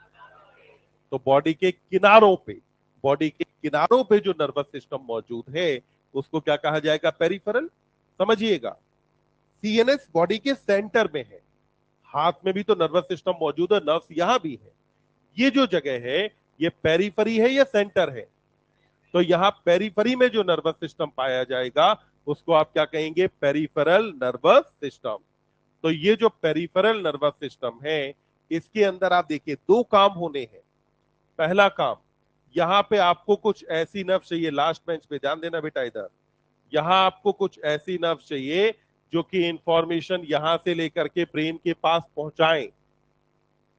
तो बॉडी के किनारों पे, बॉडी के किनारों पे जो नर्वस सिस्टम मौजूद है, उसको क्या कहा जाएगा? पेरिफेरल। समझिएगा, सीएनएस बॉडी के सेंटर में है। हाथ में भी तो नर्वस सिस्टम मौजूद है, नर्व्स यहां भी है। ये जो जगह है, ये पेरिफेरी है या सेंटर है? तो यहां पेरिफेरी में जो नर्वस सिस्टम पाया जाएगा, उसको आप क्या कहेंगे? Peripheral nervous system. तो ये जो पेरिफेरल नर्वस सिस्टम है, इसके अंदर आप देखिए दो काम होने हैं। पहला काम, यहां पे आपको कुछ ऐसी नर्व चाहिए, लास्ट बेंच पे ध्यान देना बेटा, इधर यहां आपको कुछ ऐसी नर्व चाहिए जो कि इंफॉर्मेशन यहां से लेकर के ब्रेन के पास पहुंचाएं,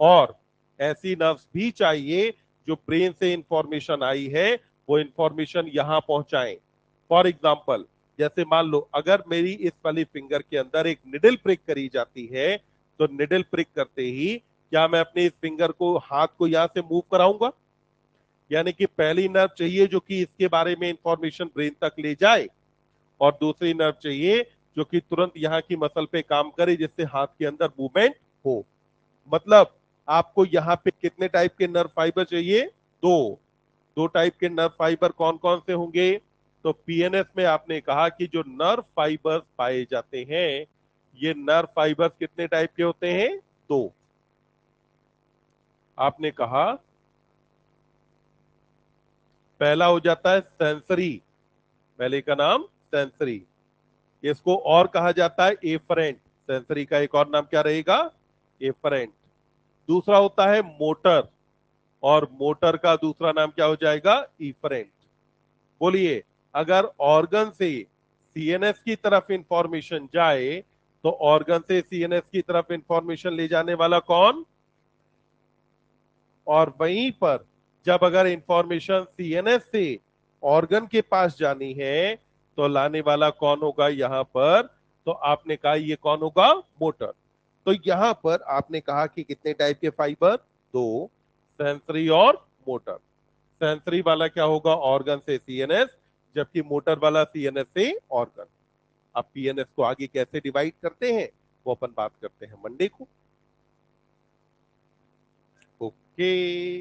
और ऐसी नर्व्स भी चाहिए जो ब्रेन से इंफॉर्मेशन आई है वो इंफॉर्मेशन यहां पहुंचाएं। फॉर एग्जाम्पल, जैसे मान लो अगर मेरी इस वाली फिंगर के अंदर एक निडल प्रिक करी जाती है, तो निडल प्रिक करते ही क्या मैं अपने इस फिंगर को, हाथ को यहां से मूव कराऊंगा? यानी कि पहली नर्व चाहिए जो कि इसके बारे में इंफॉर्मेशन ब्रेन तक ले जाए, और दूसरी नर्व चाहिए जो कि तुरंत यहाँ की मसल पे काम करे, जिससे हाथ के अंदर मूवमेंट हो। मतलब आपको यहाँ पे कितने टाइप के नर्व फाइबर चाहिए? दो। दो टाइप के नर्व फाइबर कौन कौन से होंगे? तो पीएनएस में आपने कहा कि जो नर्व फाइबर्स पाए जाते हैं, ये नर्व फाइबर्स कितने टाइप के होते हैं? दो। आपने कहा पहला हो जाता है सेंसरी, पहले का नाम सेंसरी, इसको और कहा जाता है एफरेंट। सेंसरी का एक और नाम क्या रहेगा? एफरेंट। दूसरा होता है मोटर, और मोटर का दूसरा नाम क्या हो जाएगा? इफरेंट। बोलिए, अगर ऑर्गन से सीएनएस की तरफ इंफॉर्मेशन जाए, तो ऑर्गन से सीएनएस की तरफ इंफॉर्मेशन ले जाने वाला कौन? और वहीं पर जब अगर इंफॉर्मेशन सीएनएस से ऑर्गन के पास जानी है, तो लाने वाला कौन होगा यहां पर? तो आपने कहा ये कौन होगा? मोटर। तो यहां पर आपने कहा कि कितने टाइप के फाइबर? दो, सेंसरी और मोटर। सेंसरी वाला क्या होगा? ऑर्गन से सीएनएस, जबकि मोटर वाला सीएनएस से ऑर्गन। अब पीएनएस को आगे कैसे डिवाइड करते हैं, वो अपन बात करते हैं मंडे को। ओके।